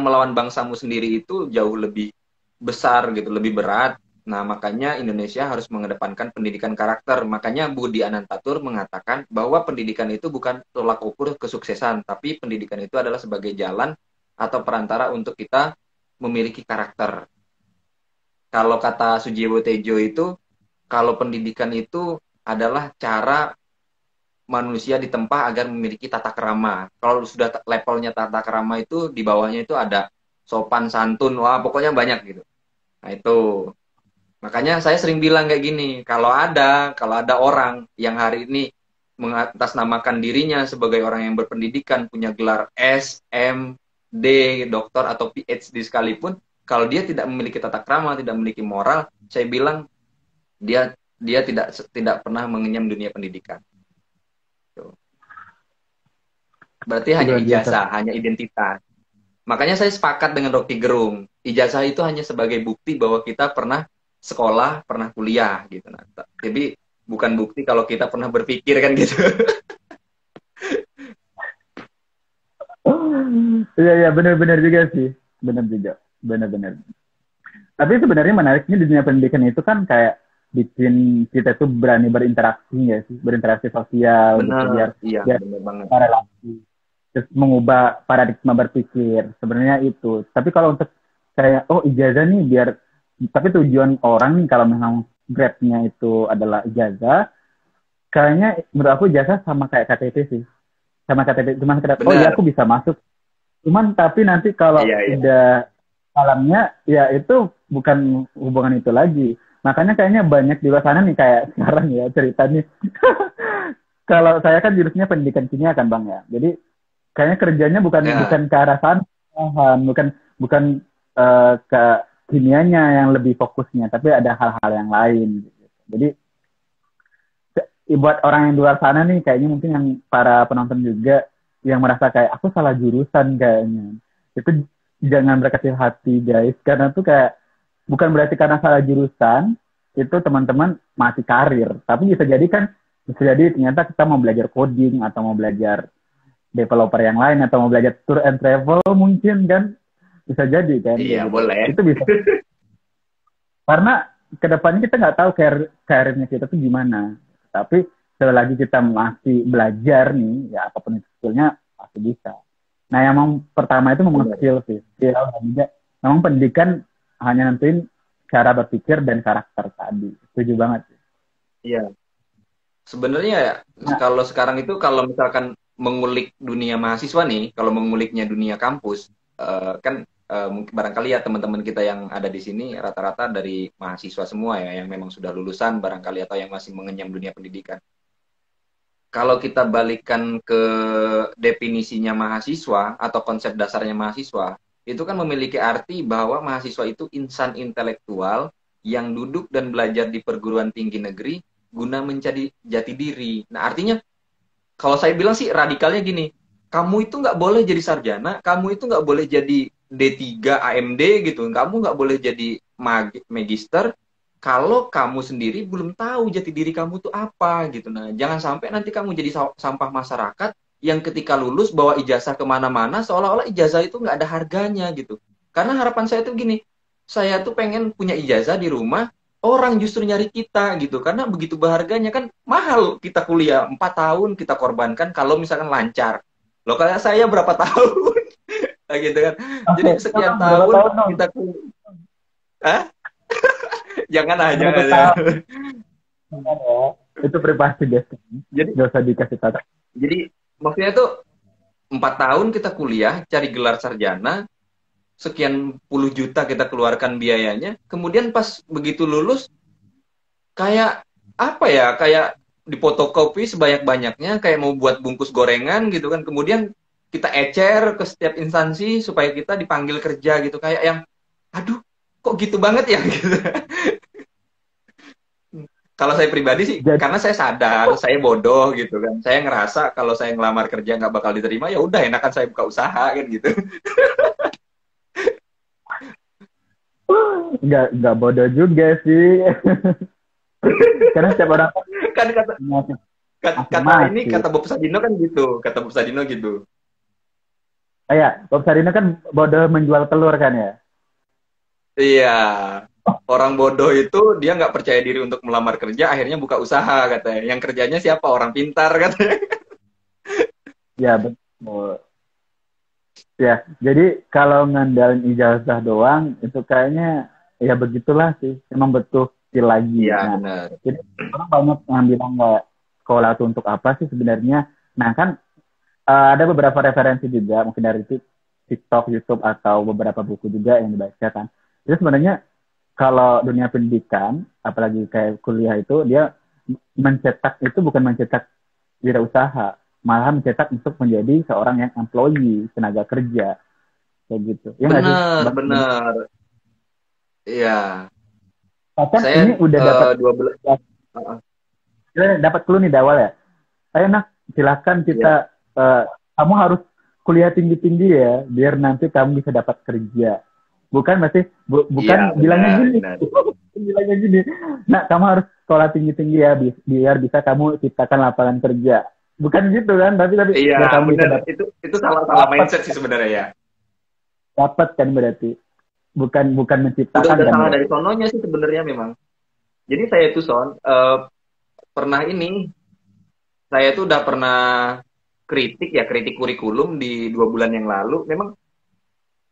melawan bangsamu sendiri itu jauh lebih besar gitu, lebih berat. Nah, makanya Indonesia harus mengedepankan pendidikan karakter. Makanya Budi Anantatur mengatakan bahwa pendidikan itu bukan tolak ukur kesuksesan, tapi pendidikan itu adalah sebagai jalan atau perantara untuk kita memiliki karakter. Kalau kata Sujiwo Tejo itu, kalau pendidikan itu adalah cara manusia ditempa agar memiliki tata kerama. Kalau sudah levelnya tata kerama itu di bawahnya itu ada sopan santun, wah pokoknya banyak gitu. Nah itu makanya saya sering bilang kayak gini, kalau ada orang yang hari ini mengatasnamakan dirinya sebagai orang yang berpendidikan, punya gelar S, M, D, doktor atau PhD sekalipun, kalau dia tidak memiliki tata krama, tidak memiliki moral, saya bilang dia dia tidak pernah mengenyam dunia pendidikan. Berarti hanya Luar biasa. ijazah, hanya identitas. Makanya saya sepakat dengan Rocky Gerung. Ijazah itu hanya sebagai bukti bahwa kita pernah sekolah, pernah kuliah gitu. Nah, tapi bukan bukti kalau kita pernah berpikir kan gitu. Iya, iya, benar-benar juga sih. Benar juga. Benar-benar. Tapi sebenarnya menariknya di dunia pendidikan itu kan kayak bikin kita tuh berani berinteraksi ya sih, berinteraksi sosial gitu Benar, biar iya, biar benar banget. relasi, terus mengubah paradigma berpikir. Sebenarnya itu. Tapi kalau untuk kayak oh ijazah nih biar tapi tujuan orang nih kalau memang grade-nya itu adalah ijazah, kayaknya menurut aku ijazah sama kayak KTP sih. Sama KTP cuma sekedar oh ya Benar, aku bisa masuk. Cuman tapi nanti kalau iya, iya. udah alamnya ya itu bukan hubungan itu lagi. Makanya kayaknya banyak di luar sana nih kayak sekarang ya ceritanya. Kalau saya kan jurusnya pendidikan kimia kan Bang ya. Jadi kayaknya kerjanya bukan Ya, bukan ke arah sana, bukan bukan ke kimianya yang lebih fokusnya, tapi ada hal-hal yang lain gitu. Jadi buat orang yang di luar sana nih kayaknya mungkin yang para penonton juga yang merasa kayak aku salah jurusan kayaknya. Itu jangan berkecil hati guys, karena tuh kayak bukan berarti karena salah jurusan itu teman-teman masih karir, tapi bisa jadi ternyata kita mau belajar coding atau mau belajar developer yang lain atau mau belajar tour and travel mungkin kan bisa jadi kan iya kayak gitu. boleh. Itu bisa karena kedepannya kita nggak tahu karirnya kita tuh gimana. Tapi selagi kita masih belajar nih, ya apapun itu skillnya pasti bisa. Nah, yang pertama itu memang Benar. skill sih. Skill dan juga memang pendidikan hanya nentuin cara berpikir dan karakter tadi. Setuju banget sih. Iya. Sebenarnya ya, Nah, kalau sekarang itu kalau misalkan mengulik dunia mahasiswa nih, kalau menguliknya dunia kampus, kan mungkin barangkali ya teman-teman kita yang ada di sini rata-rata dari mahasiswa semua ya, yang memang sudah lulusan barangkali atau yang masih mengenyam dunia pendidikan. Kalau kita balikan ke definisinya mahasiswa atau konsep dasarnya mahasiswa, itu kan memiliki arti bahwa mahasiswa itu insan intelektual yang duduk dan belajar di perguruan tinggi negeri guna mencari jati diri. Nah, artinya kalau saya bilang sih radikalnya gini, kamu itu nggak boleh jadi sarjana, kamu itu nggak boleh jadi D3 AMD gitu, kamu nggak boleh jadi magister, kalau kamu sendiri belum tahu jati diri kamu tuh apa gitu. Nah, jangan sampai nanti kamu jadi sampah masyarakat yang ketika lulus bawa ijazah kemana-mana seolah-olah ijazah itu nggak ada harganya gitu. Karena harapan saya tuh gini, saya tuh pengen punya ijazah di rumah, orang justru nyari kita gitu. Karena begitu berharganya kan mahal kita kuliah 4 tahun kita korbankan kalau misalkan lancar. Loh kayak saya berapa tahun gitu kan. Jadi oke, sekian berapa tahun tahun dong? kita kuliah. Hah? Jangan lah, Berapa jangan, jangan. tahun? Kan ya? Itu privasi guys. Jadi Gak usah dikasih tahu. Jadi maksudnya tuh 4 tahun kita kuliah, cari gelar sarjana, sekian puluh juta kita keluarkan biayanya, kemudian pas begitu lulus, kayak apa ya, kayak dipotokopi sebanyak-banyaknya, kayak mau buat bungkus gorengan gitu kan, kemudian kita ecer ke setiap instansi supaya kita dipanggil kerja gitu, kayak yang, aduh, kok gitu banget ya gitu. Kalau saya pribadi sih, Jadi, karena saya sadar, saya bodoh gitu kan. Saya ngerasa kalau saya ngelamar kerja nggak bakal diterima, ya udah enakan saya buka usaha kan gitu. nggak bodoh juga sih. Karena setiap orang Kan kata, punya kata ini, masing-masing. kata Bob Sadino kan gitu. Kata Bob Sadino gitu. Oh ya, Bob Sarino kan bodoh menjual telur kan ya? Iya. Orang bodoh itu dia nggak percaya diri untuk melamar kerja, akhirnya buka usaha katanya. Yang kerjanya siapa? Orang pintar katanya. Ya, betul. Ya, jadi kalau ngandalin ijazah doang, itu kayaknya ya begitulah sih. Emang betul skill lagi. Iya Nah, benar. jadi orang banyak yang bilang nggak sekolah itu untuk apa sih sebenarnya. Nah, kan ada beberapa referensi juga, mungkin dari TikTok, YouTube, atau beberapa buku juga yang dibaca kan. Itu sebenarnya kalau dunia pendidikan, apalagi kayak kuliah itu, dia mencetak itu bukan mencetak wirausaha, malah mencetak untuk menjadi seorang yang employee, tenaga kerja, kayak gitu. Ya nggak sih? Benar, benar. Iya. Bahkan Saya ini udah dapat 12. dapat clue nih di awal ya. Ayo nak, silakan Iya. kita, kamu harus kuliah tinggi-tinggi ya, biar nanti kamu bisa dapat kerja. Bukan masih, bukan Iya, bilangnya benar, gini. benar. Bilangnya gini. Nah, kamu harus sekolah tinggi-tinggi ya, biar bisa kamu ciptakan lapangan kerja. Bukan gitu kan, tapi Iya, biar kamu bisa benar. Itu salah mindset sih sebenarnya ya. dapat kan berarti. Bukan menciptakan Udah kan salah berarti. dari sononya sih sebenarnya memang. Jadi saya tuh pernah saya tuh udah pernah kritik kurikulum di 2 bulan yang lalu. Memang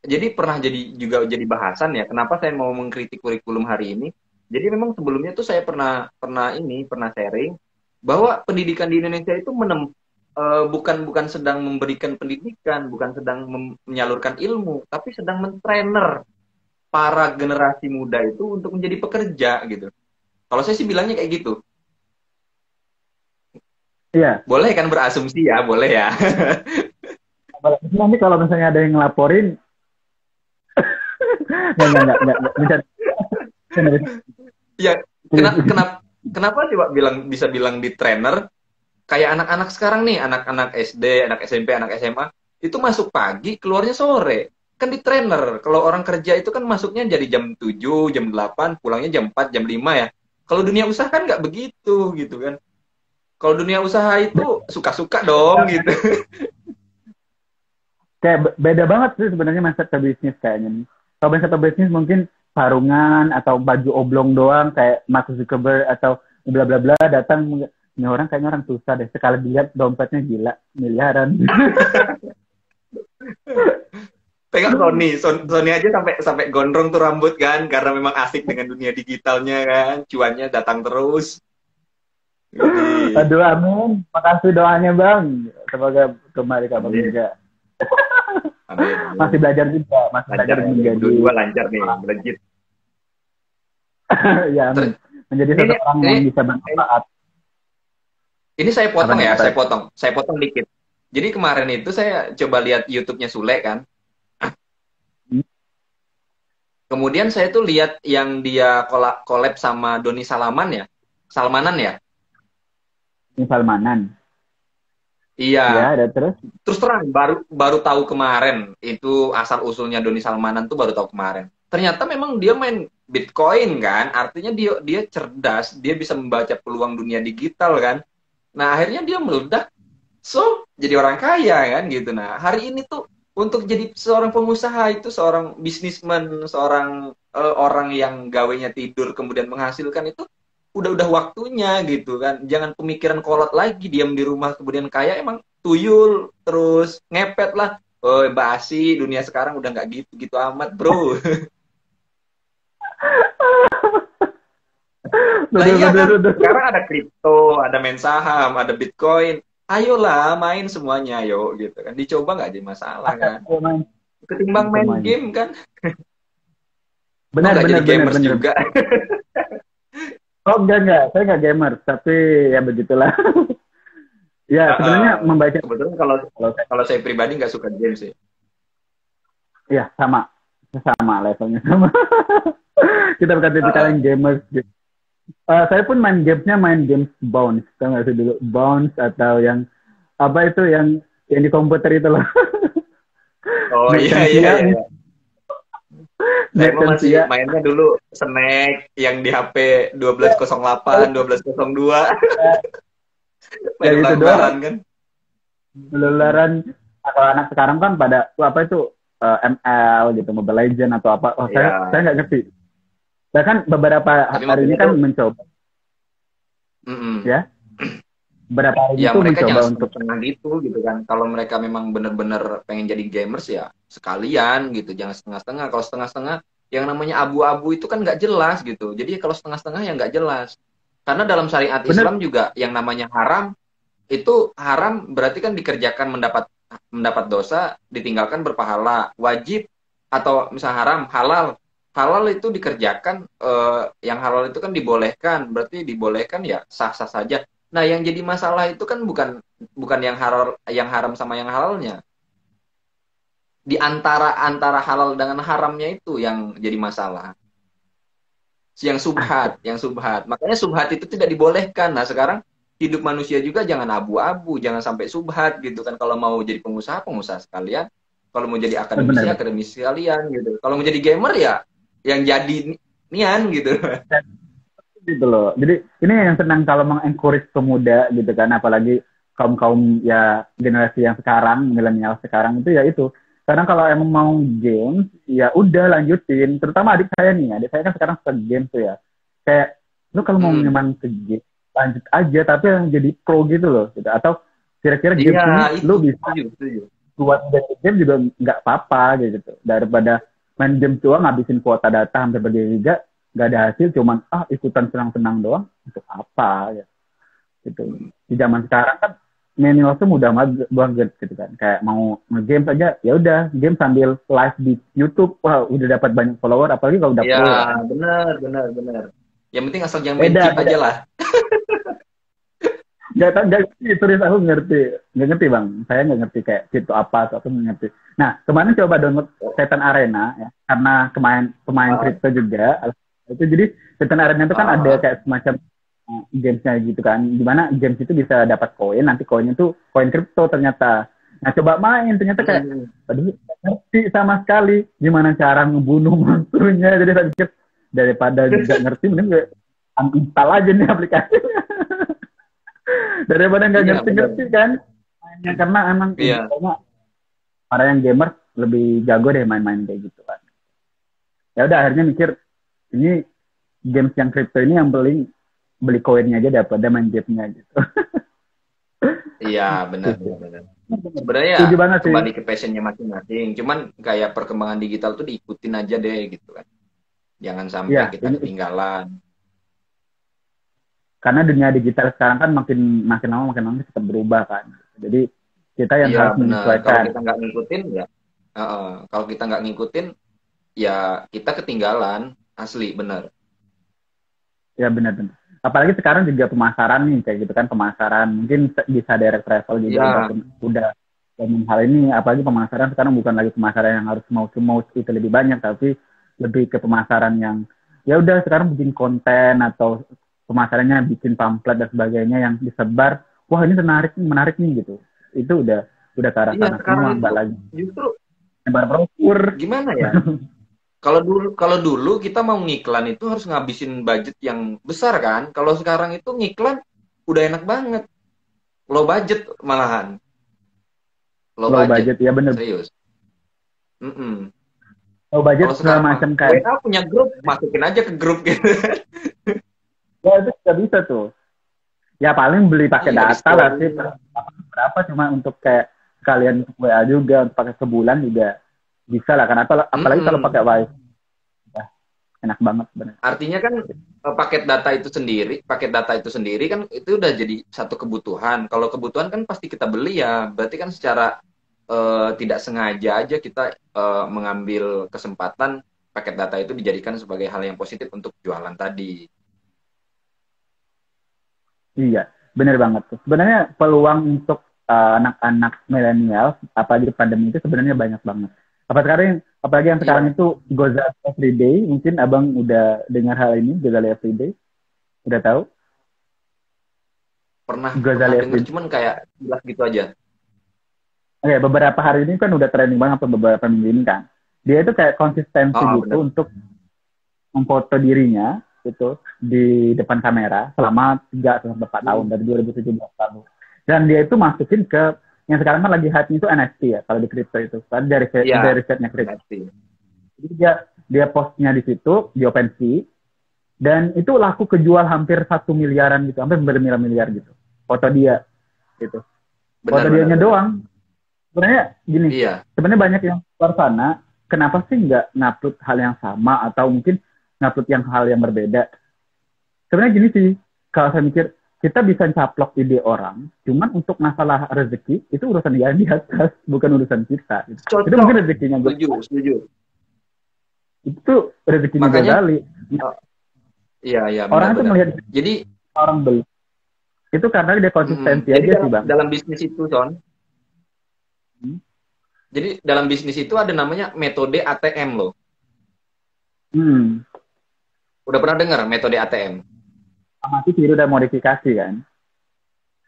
jadi pernah jadi bahasan ya. Kenapa saya mau mengkritik kurikulum hari ini? Jadi memang sebelumnya tuh saya pernah sharing bahwa pendidikan di Indonesia itu bukan sedang memberikan pendidikan, bukan sedang menyalurkan ilmu, tapi sedang mentrainer para generasi muda itu untuk menjadi pekerja gitu. Kalau saya sih bilangnya kayak gitu. Iya. Boleh kan berasumsi ya, boleh ya. Nanti kalau misalnya ada yang ngelaporin, nggak. Ya, kenapa coba bisa bilang di trainer kayak anak-anak sekarang nih, anak-anak SD, anak SMP, anak SMA, itu masuk pagi, keluarnya sore. Kan di trainer. Kalau orang kerja itu kan masuknya jadi jam 7, jam 8, pulangnya jam 4, jam 5 ya. Kalau dunia usaha kan nggak begitu gitu kan. Kalau dunia usaha itu suka-suka dong gitu. Kayak beda banget sih sebenarnya mindset ke bisnis kayaknya nih. Kalau mindset ke bisnis mungkin sarungan atau baju oblong doang kayak Mark Zuckerberg atau bla bla bla datang, ini orang kayaknya orang susah deh, sekali dilihat dompetnya gila miliaran. Tengok Sony aja sampai gondrong tuh rambut kan karena memang asik dengan dunia digitalnya kan, cuannya datang terus. Jadi, Aduh amin, makasih doanya bang, semoga kembali kapan juga. amin. Masih belajar juga, masih Lancar belajar ya, menjadi 22 lancar nih, melejit. ya amin. Menjadi seseorang yang bisa bermanfaat. Ini saya potong ya, Apa? saya potong dikit. Jadi kemarin itu saya coba lihat YouTube-nya Sule kan. Kemudian saya tuh lihat yang dia collab sama Doni Salmanan ya. Ini Salmanan. Iya. Ya, ada terus. Terus terang baru tahu kemarin itu asal usulnya Doni Salmanan tuh baru tahu kemarin. Ternyata memang dia main Bitcoin kan, artinya dia cerdas, dia bisa membaca peluang dunia digital kan. Nah akhirnya dia meledak, so jadi orang kaya kan gitu. Nah hari ini tuh untuk jadi seorang pengusaha itu seorang bisnismen, seorang orang yang gawenya tidur kemudian menghasilkan itu udah waktunya gitu kan. Jangan pemikiran kolot lagi, diam di rumah kemudian kaya, emang tuyul terus ngepet lah. Oh basi, dunia sekarang udah nggak gitu amat bro. Nah iya kan, sekarang ada kripto, ada main saham, ada Bitcoin. Ayolah main semuanya, ayo gitu kan. Dicoba nggak jadi masalah kan. Ketimbang main game kan. Benar, jadi gamers juga. Oh enggak, saya nggak gamer, tapi ya begitulah. Ya sebenarnya membaca. Kebetulan kalau saya pribadi nggak suka game sih. Iya sama levelnya sama. Kita bukan tipikal yang gamers gitu. Saya pun main games Bounce, tau nggak sih dulu Bounce atau yang apa itu yang di komputer itu loh. Oh iya. Saya masih mainnya dulu Snake yang di HP 1208, 1202. Main ular-ularan kan. Ular-ularan. Kalau anak sekarang kan pada apa itu ML gitu, Mobile Legend atau apa. Oh, saya nggak ngerti. Saya kan beberapa hari ini kan mencoba. Ya. Beberapa hari ya, itu mereka mencoba jangan untuk setengah gitu kan. Kalau mereka memang benar-benar pengen jadi gamers ya sekalian gitu, jangan setengah-setengah. Kalau setengah-setengah yang namanya abu-abu itu kan nggak jelas gitu. Jadi kalau setengah-setengah ya nggak jelas. Karena dalam syariat Islam juga yang namanya haram itu haram berarti kan dikerjakan mendapat dosa, ditinggalkan berpahala. Wajib atau misalnya halal itu dikerjakan, yang halal itu kan dibolehkan, berarti dibolehkan ya sah-sah saja. Nah, yang jadi masalah itu kan bukan yang haram sama yang halalnya. Di antara halal dengan haramnya itu yang jadi masalah. Yang subhat. Makanya subhat itu tidak dibolehkan. Nah, sekarang hidup manusia juga jangan abu-abu, jangan sampai subhat gitu kan. Kalau mau jadi pengusaha sekalian. Kalau mau jadi akademisi sekalian gitu. Kalau mau jadi gamer ya yang jadi nian gitu. gitu loh. Jadi ini yang senang kalau mengencourage pemuda gitu kan, apalagi kaum-kaum ya generasi yang sekarang, milenial sekarang itu ya itu. Karena kalau emang mau game, ya udah lanjutin. Terutama adik saya kan sekarang suka game tuh ya. Kayak lu kalau mau Hmm. memang ke game, lanjut aja tapi yang jadi pro gitu loh. Gitu. Atau kira-kira game Iya, ini itu lu bisa setuju, setuju. buat dari game juga nggak apa-apa gitu. Daripada main game doang ngabisin kuota data hampir bergiga, nggak ada hasil, cuman ikutan senang-senang doang, untuk apa ya? Gitu. Di zaman sekarang kan milenial tuh mudah banget gitu kan. Kayak mau nge-game saja, ya udah game sambil live di YouTube, wah udah dapat banyak follower, apalagi kalau udah Iya, pro ya kan. benar, benar, benar. Yang penting asal jangan main Beda, cheat beda. aja lah. Nggak ngerti, serius aku nggak ngerti bang. Saya nggak ngerti kayak itu apa atau aku nggak ngerti. Nah kemarin coba download Titan Arena ya, karena pemain Ah, kripto juga. Itu jadi Titan Arena itu kan ada ah. kayak semacam gamesnya gitu kan, dimana games itu bisa dapat koin, nanti koinnya tuh koin kripto ternyata. Nah coba main ternyata kayak, Hmm. aduh nggak ngerti sama sekali gimana cara ngebunuh monsternya. Jadi saya pikir daripada nggak ngerti, mending gue uninstall aja nih aplikasi daripada nggak Iya, benar. ngerti-ngerti kan mainnya. Karena emang Iya. kayaknya para yang gamer lebih jago deh main-main kayak gitu kan. Ya udah akhirnya mikir ini games yang crypto ini yang beli koinnya aja daripada main gamenya gitu. Iya, benar, benar, benar. Sebenarnya ya Setuju banget sih. kembali ke passionnya masing-masing. Cuman kayak perkembangan digital tuh diikutin aja deh gitu kan. Jangan sampai Iya, kita ini ketinggalan. karena dunia digital sekarang kan makin makin lama cepat berubah kan. Jadi kita yang Iya, harus benar. Kalau menyesuaikan. kita nggak ngikutin ya, kalau kita nggak ngikutin ya kita ketinggalan. Asli, benar. Ya benar-benar. Apalagi sekarang juga pemasaran nih kayak gitu kan, pemasaran mungkin bisa direct travel juga Iya, udah dalam hal ini. Apalagi pemasaran sekarang bukan lagi pemasaran yang harus mau itu lebih banyak, tapi lebih ke pemasaran yang ya udah sekarang bikin konten atau pemasarannya bikin pamflet dan sebagainya yang disebar. Wah ini menarik nih gitu. Itu udah ke arah iya sana sekarang semua, itu nggak lagi justru sebar brosur. gimana ya? Kalau dulu kita mau ngiklan itu harus ngabisin budget yang besar kan. Kalau sekarang itu ngiklan udah enak banget. Low budget malahan. Low Low budget. budget ya bener. Serius. Mm-mm. Low budget Kalau segala sekarang mah macam kayak WA punya grup, masukin aja ke grup gitu. ya itu nggak bisa tuh. Ya paling beli pakai Iya, di data lah story. sih. Berapa cuma untuk kayak kalian untuk WA juga untuk pakai sebulan juga bisa lah kan. Apalagi kalau pakai Mm-mm. wifi, ya, enak banget bener. Artinya kan paket data itu sendiri kan itu udah jadi satu kebutuhan. Kalau kebutuhan kan pasti kita beli ya. Berarti kan secara tidak sengaja aja kita mengambil kesempatan paket data itu dijadikan sebagai hal yang positif untuk jualan tadi. Iya, bener banget tuh. Sebenarnya peluang untuk anak-anak milenial apalagi pandemi itu sebenarnya banyak banget. Apalagi yang sekarang Iya, itu Gozali Everyday, mungkin abang udah dengar hal ini, Gozali Everyday, udah tahu? pernah Gozali dengar Everyday. cuman kayak jelas gitu aja. Oke, beberapa hari ini kan udah trending banget atau beberapa minggu ini kan. Dia itu kayak konsistensi Oh, gitu benar. untuk memfoto dirinya gitu di depan kamera selama 3 sampai 4 tahun Hmm. dari 2017 lalu. Dan dia itu masukin ke yang sekarang kan lagi hype itu NFT ya kalau di crypto itu. Kan dari Iya, risetnya crypto. pasti. Jadi dia postnya di situ di OpenSea dan itu laku kejual hampir 1 miliaran gitu, hampir bermiliar-miliar gitu. Foto dia gitu. Foto Benar, benar, dianya benar. doang. Sebenarnya gini, Iya. sebenarnya banyak yang luar sana, kenapa sih nggak ngupload hal yang sama atau mungkin ngupload yang hal yang berbeda? Sebenarnya gini sih, kalau saya mikir, kita bisa caplok ide orang, cuman untuk masalah rezeki, itu urusan dia di atas, bukan urusan kita. Itu Cocok. mungkin rezekinya gue, Setuju, setuju. itu rezekinya Makanya, Ghazali. iya, iya, Orang itu benar-benar. melihat Jadi, orang beli. Itu karena dia konsistensi jadi aja sih, dalam, Bang. dalam bisnis itu, Son, Hmm. jadi dalam bisnis itu ada namanya metode ATM loh. Hmm. Udah pernah dengar metode ATM? Amati tiru dan modifikasi kan.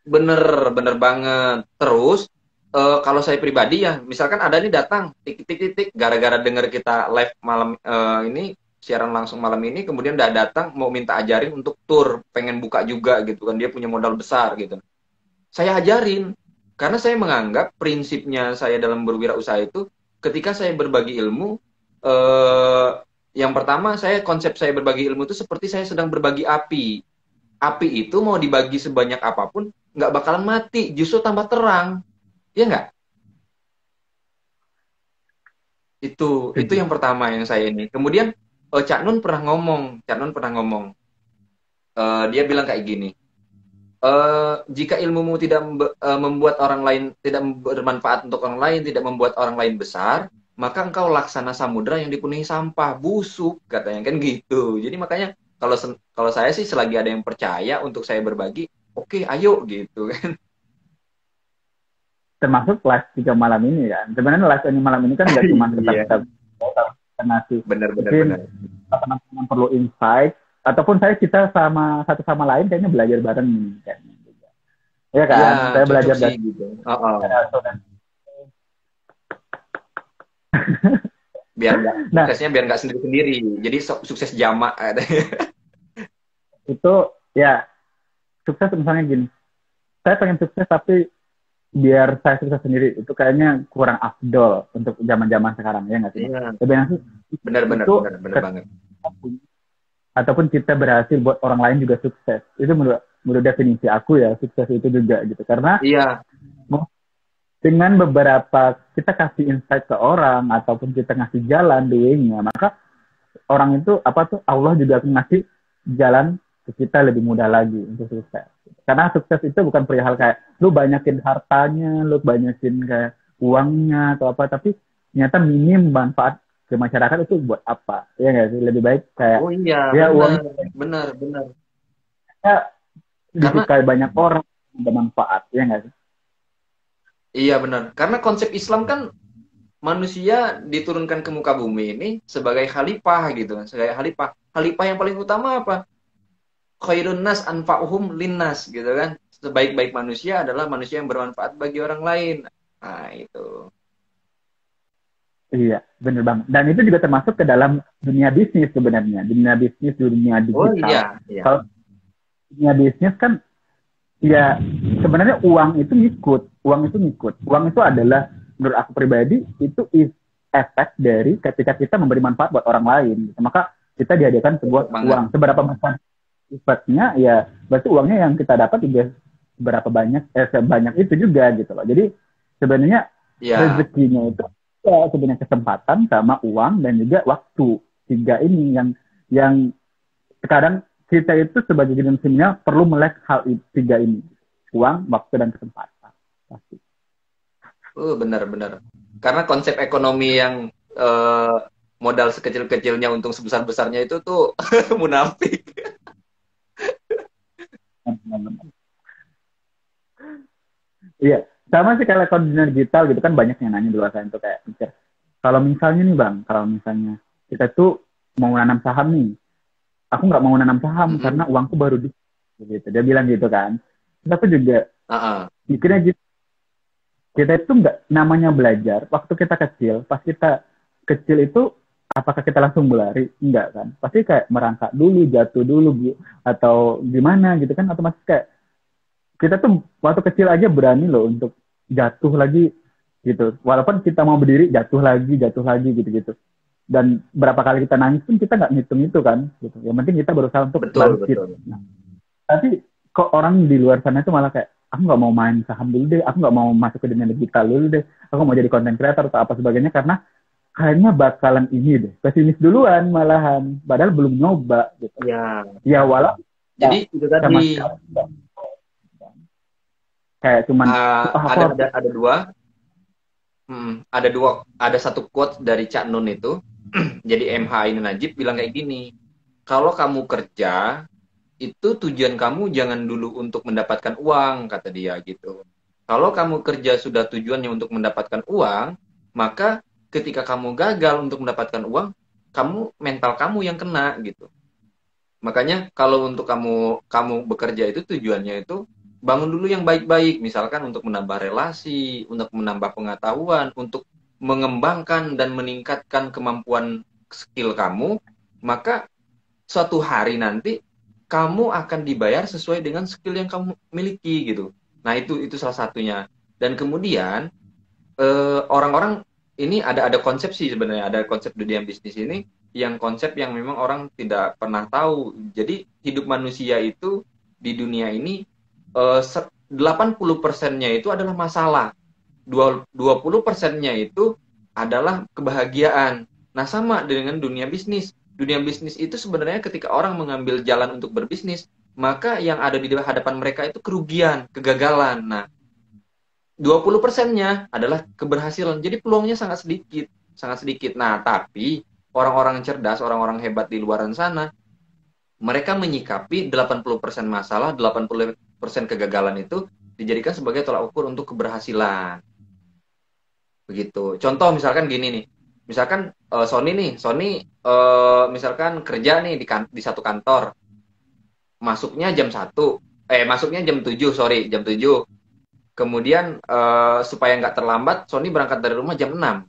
Bener, bener banget. Terus, kalau saya pribadi ya, misalkan ada nih datang, tik, tik, tik, tik, gara-gara denger kita live malam ini, siaran langsung malam ini, kemudian udah datang mau minta ajarin untuk tour, pengen buka juga gitu kan, dia punya modal besar gitu. Saya ajarin, karena saya menganggap prinsipnya saya dalam berwirausaha itu, ketika saya berbagi ilmu, eh, yang pertama konsep saya berbagi ilmu itu seperti saya sedang berbagi api. Api itu mau dibagi sebanyak apapun, nggak bakalan mati, justru tambah terang. Ya nggak? Itu yang pertama yang saya ini. Kemudian Cak Nun pernah ngomong, dia bilang kayak gini, jika ilmumu tidak membuat orang lain, tidak bermanfaat untuk orang lain, tidak membuat orang lain besar, maka engkau laksana samudra yang dipenuhi sampah, busuk, katanya kan gitu. Jadi makanya kalau saya sih selagi ada yang percaya untuk saya berbagi, oke, ayo gitu kan. Termasuk live juga malam ini kan. Sebenarnya live ini malam ini kan nggak cuma kita ngasih Benar. teman-teman perlu insight, ataupun kita sama satu sama lain kayaknya belajar bareng kayaknya juga. Ya kan? Ya, saya belajar sih, dari gitu. Suksesnya biar nggak sendiri-sendiri. Jadi sukses jamak. Itu ya sukses misalnya gini. Saya pengen sukses tapi biar saya sukses sendiri itu kayaknya kurang afdol untuk zaman-zaman sekarang, ya nggak sih? Iya. Lebih nanti Benar banget. Ataupun kita berhasil buat orang lain juga sukses. Itu menurut definisi aku ya, sukses itu juga gitu. Karena iya, dengan beberapa kita kasih insight ke orang ataupun kita ngasih jalan way-nya, maka orang itu Allah juga akan ngasih jalan ke kita lebih mudah lagi untuk sukses. Karena sukses itu bukan perihal kayak lu banyakin hartanya, lu banyakin kayak uangnya atau apa, tapi ternyata minim manfaat ke masyarakat itu buat apa? Ya nggak sih? Lebih baik kayak uang benar. Ya, disukai banyak orang, ada manfaat, ya nggak sih? Iya benar. Karena konsep Islam kan manusia diturunkan ke muka bumi ini sebagai khalifah gitu kan, sebagai khalifah. Khalifah yang paling utama apa? Khairun nas anfa'uhum linnas gitu kan. Sebaik-baik manusia adalah manusia yang bermanfaat bagi orang lain. Nah, itu. Iya, benar banget. Dan itu juga termasuk ke dalam dunia bisnis sebenarnya. Dunia bisnis, dunia digital. Oh iya. Kalau dunia bisnis kan, ya sebenarnya uang itu ngikut. Uang itu adalah, menurut aku pribadi, itu efek dari ketika kita memberi manfaat buat orang lain. Maka kita dihadiahkan sebuah uang. Seberapa besar sifatnya, ya berarti uangnya yang kita dapat juga sebanyak itu juga gitu loh. Jadi sebenarnya rezekinya itu ya sebenarnya kesempatan sama uang dan juga waktu. Tiga ini yang sekarang kita itu sebagai generasinya perlu melek hal tiga ini. Uang, waktu, dan kesempatan. Pasti. Benar. Karena konsep ekonomi yang modal sekecil-kecilnya untung sebesar-besarnya itu tuh munafik. Iya, sama sih kalau dunia digital gitu kan banyak yang nanya di luar sana tuh kayak mikir, kalau misalnya nih Bang, kalau misalnya kita tuh mau nanam saham nih, aku nggak mau nanam saham karena uangku baru gitu. Dia bilang gitu kan. Terus aku juga mikirnya gitu, kita itu nggak namanya belajar waktu kita kecil, pas kita kecil itu apakah kita langsung berlari? Enggak kan, pasti kayak merangkak dulu, jatuh dulu atau gimana gitu kan, otomatis kayak kita tuh waktu kecil aja berani loh untuk jatuh lagi gitu. Walaupun kita mau berdiri, jatuh lagi gitu. Dan berapa kali kita nangis pun kita nggak ngitung itu kan. Gitu. Yang penting kita berusaha untuk bangkit. Nah, tapi kok orang di luar sana itu malah kayak, aku nggak mau main saham dulu deh, aku nggak mau masuk ke dunia digital dulu deh, aku mau jadi content creator atau apa sebagainya karena kayaknya bakalan ini deh, pesimis duluan malahan, padahal belum nyoba gitu. Ya walau. Jadi itu tadi. Kayak cuman ada satu quote dari Cak Nun itu. Jadi MH ini Najib bilang kayak gini, kalau kamu kerja itu tujuan kamu jangan dulu untuk mendapatkan uang, kata dia gitu. Kalau kamu kerja sudah tujuannya untuk mendapatkan uang, maka ketika kamu gagal untuk mendapatkan uang, mental kamu yang kena gitu. Makanya kalau untuk kamu bekerja itu tujuannya itu bangun dulu yang baik-baik, misalkan untuk menambah relasi, untuk menambah pengetahuan, untuk mengembangkan dan meningkatkan kemampuan skill kamu, maka suatu hari nanti kamu akan dibayar sesuai dengan skill yang kamu miliki gitu. Nah, itu salah satunya. Dan kemudian orang-orang ini ada konsep sih sebenarnya, ada konsep dunia bisnis ini yang konsep yang memang orang tidak pernah tahu. Jadi hidup manusia itu di dunia ini 80%-nya itu adalah masalah. 20%-nya itu adalah kebahagiaan. Nah, sama dengan dunia bisnis. Dunia bisnis itu sebenarnya ketika orang mengambil jalan untuk berbisnis, maka yang ada di hadapan mereka itu kerugian, kegagalan. Nah, 20%-nya adalah keberhasilan. Jadi peluangnya sangat sedikit, sangat sedikit. Nah, tapi orang-orang cerdas, orang-orang hebat di luaran sana, mereka menyikapi 80% masalah, 80% kegagalan itu dijadikan sebagai tolak ukur untuk keberhasilan. Begitu. Contoh misalkan gini nih. Misalkan Sony misalkan kerja nih di satu kantor. Masuknya jam 1. Masuknya jam 7, sorry, jam 7. Kemudian supaya nggak terlambat, Sony berangkat dari rumah jam 6.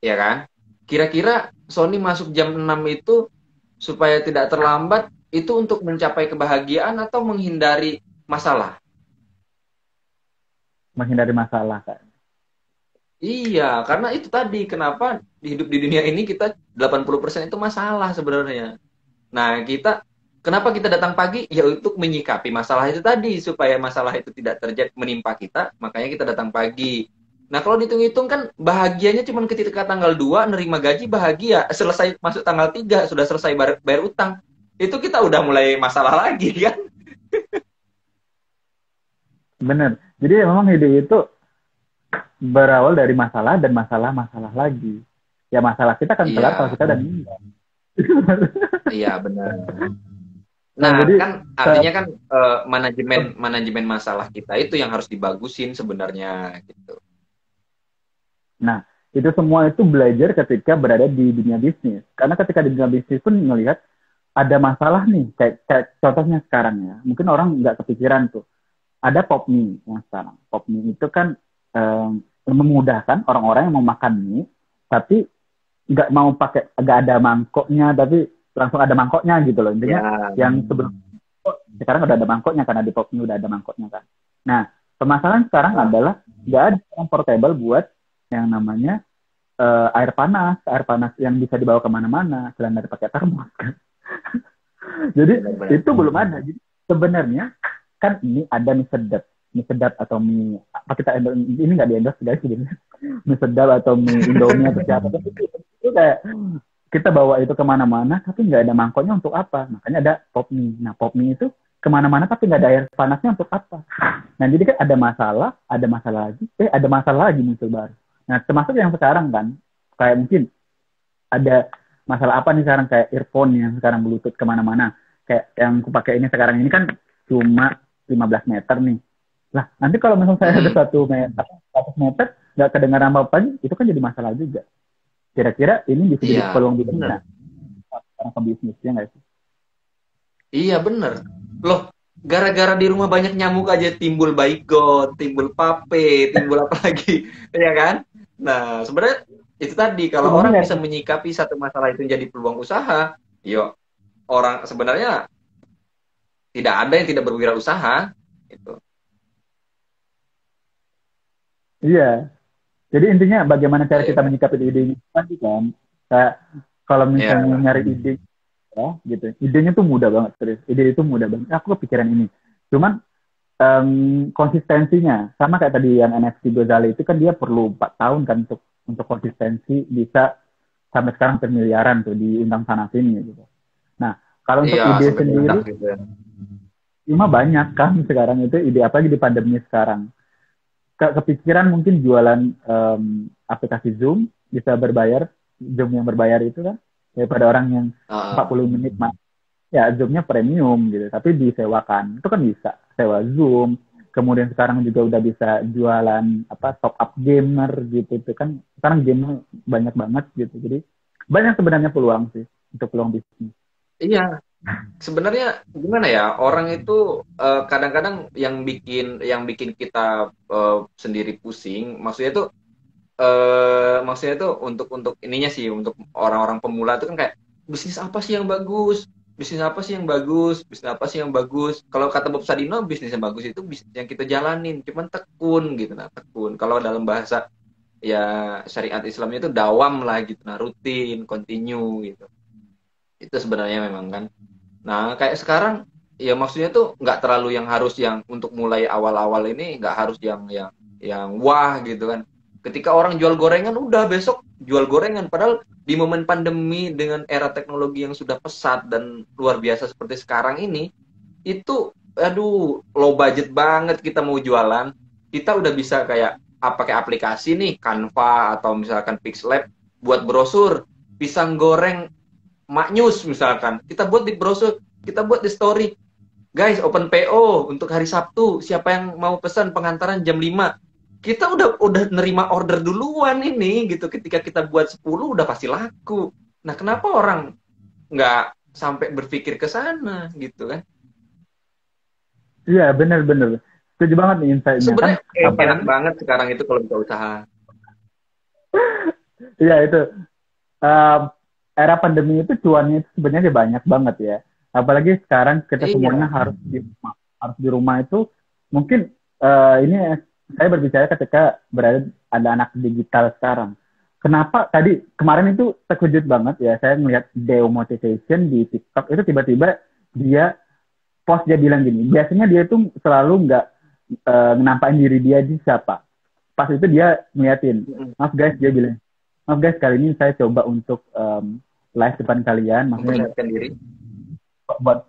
Ya kan? Kira-kira Sony masuk jam 6 itu supaya tidak terlambat, itu untuk mencapai kebahagiaan atau menghindari masalah? Menghindari masalah, Kak. Iya, karena itu tadi kenapa hidup di dunia ini kita 80% itu masalah sebenarnya. Nah, kenapa kita datang pagi? Ya untuk menyikapi masalah itu tadi supaya masalah itu tidak terjadi menimpa kita, makanya kita datang pagi. Nah, kalau dihitung-hitung kan bahagianya cuma ketika tanggal 2 nerima gaji bahagia, selesai masuk tanggal 3 sudah selesai bayar utang. Itu kita udah mulai masalah lagi kan? Bener. Jadi memang hidup itu berawal dari masalah dan masalah lagi. Ya masalah kita kan kelar kalau kita udah meninggal. Iya benar. Nah jadi, kan artinya kan manajemen masalah kita itu yang harus dibagusin sebenarnya gitu. Nah itu semua itu belajar ketika berada di dunia bisnis. Karena ketika di dunia bisnis pun melihat ada masalah nih. Kayak contohnya sekarang ya. Mungkin orang nggak kepikiran tuh. Ada Popme yang sekarang. Popme itu kan memudahkan orang-orang yang mau makan mie, tapi nggak mau nggak ada mangkoknya, tapi langsung ada mangkoknya gitu loh. Intinya yang sebelum sekarang udah ada mangkoknya karena di Popme udah ada mangkoknya kan. Nah, permasalahan sekarang adalah nggak ada yang portable buat yang namanya air panas yang bisa dibawa kemana-mana selain dari pakai termos kan. Jadi itu belum ada. Jadi sebenarnya kan ini ada mie sedap atau mie apa kita ini nggak di endorse guys gitu. Mie sedap atau mie Indomie atau siapa itu kayak kita bawa itu kemana-mana tapi nggak ada mangkoknya untuk apa, makanya ada Popme. Nah Popme itu kemana-mana tapi nggak ada air panasnya untuk apa. Nah jadi kan ada masalah lagi muncul baru. Nah termasuk yang sekarang kan kayak mungkin ada masalah apa nih sekarang, kayak earphone yang sekarang Bluetooth kemana-mana, kayak yang aku pakai ini sekarang ini kan cuma 15 meter nih. Lah, nanti kalau misalnya saya ada 1 meter, nggak kedengaran apa-apa, itu kan jadi masalah juga. Kira-kira ini bisa jadi peluang di mana? Orang pebisnisnya nggak sih? Iya, bener. Loh, gara-gara di rumah banyak nyamuk aja timbul baygon, timbul pape, timbul apa lagi. Ya kan? Nah, sebenarnya itu tadi, kalau orang bisa menyikapi satu masalah itu jadi peluang usaha, yuk, orang sebenarnya tidak ada yang tidak berwirausaha. Gitu. Iya. Jadi intinya bagaimana cara kita menyikapi ide ini tadi kan. Kayak kalau misalnya nyari ide ya gitu. Idenya tuh mudah banget terus. Ide itu mudah banget. Aku kepikiran ini. Cuman konsistensinya sama kayak tadi yang NFT Gozali itu kan dia perlu 4 tahun kan untuk konsistensi bisa sampai sekarang miliaran tuh diundang sana sini gitu. Nah, kalau untuk ide sendiri gitu ya. Cuma banyak kan sekarang itu ide apalagi di pandemi sekarang. Kepikiran mungkin jualan aplikasi Zoom bisa berbayar, Zoom yang berbayar itu kan daripada orang yang 40 menit ya Zoom-nya premium gitu tapi disewakan itu kan bisa sewa Zoom. Kemudian sekarang juga udah bisa jualan top up gamer gitu itu kan sekarang game banyak banget gitu. Jadi banyak sebenarnya peluang sih untuk peluang bisnis. Iya. Sebenarnya gimana ya, orang itu kadang-kadang yang bikin kita sendiri pusing, maksudnya tuh maksudnya tuh untuk ininya sih, untuk orang-orang pemula tuh kan kayak bisnis apa sih yang bagus, bisnis apa sih yang bagus, bisnis apa sih yang bagus. Kalau kata Bob Sadino, bisnis yang bagus itu bisnis yang kita jalanin, cuman tekun gitu. Nah, tekun. Kalau dalam bahasa ya syariat Islamnya itu dawam lah gitu, nah rutin, continue gitu. Itu sebenarnya memang kan. Nah, kayak sekarang ya maksudnya tuh nggak terlalu yang harus yang untuk mulai awal-awal ini nggak harus yang wah gitu kan. Ketika orang jual gorengan udah besok jual gorengan, padahal di momen pandemi dengan era teknologi yang sudah pesat dan luar biasa seperti sekarang ini, itu aduh low budget banget kita mau jualan. Kita udah bisa kayak pakai aplikasi nih Canva atau misalkan Pixlab buat brosur pisang goreng maknyus misalkan. Kita buat di brosur, kita buat di story. Guys, open PO untuk hari Sabtu. Siapa yang mau pesan pengantaran jam 5? Kita udah nerima order duluan ini gitu. Ketika kita buat 10 udah pasti laku. Nah, kenapa orang nggak sampai berpikir ke sana gitu kan? Iya, bener-bener. Setuju banget nih insight-nya. Kan, Sebenarnya enak apalagi, banget sekarang itu kalau kita usaha. iya itu. Um, Era pandemi itu cuannya itu sebenarnya banyak banget ya. Apalagi sekarang kita semuanya Iya. harus di rumah. Harus di rumah itu mungkin ini saya berbicara ketika berada ada anak digital sekarang. Kenapa tadi kemarin itu terkejut banget ya saya melihat Deo Motivation di TikTok itu tiba-tiba dia post dia bilang gini. Biasanya dia tuh selalu nggak nampain diri dia di siapa. Pas itu dia ngeliatin. Maaf guys, dia bilang, maaf guys, kali ini saya coba untuk live depan kalian, maksudnya Memperlihatkan diri. buat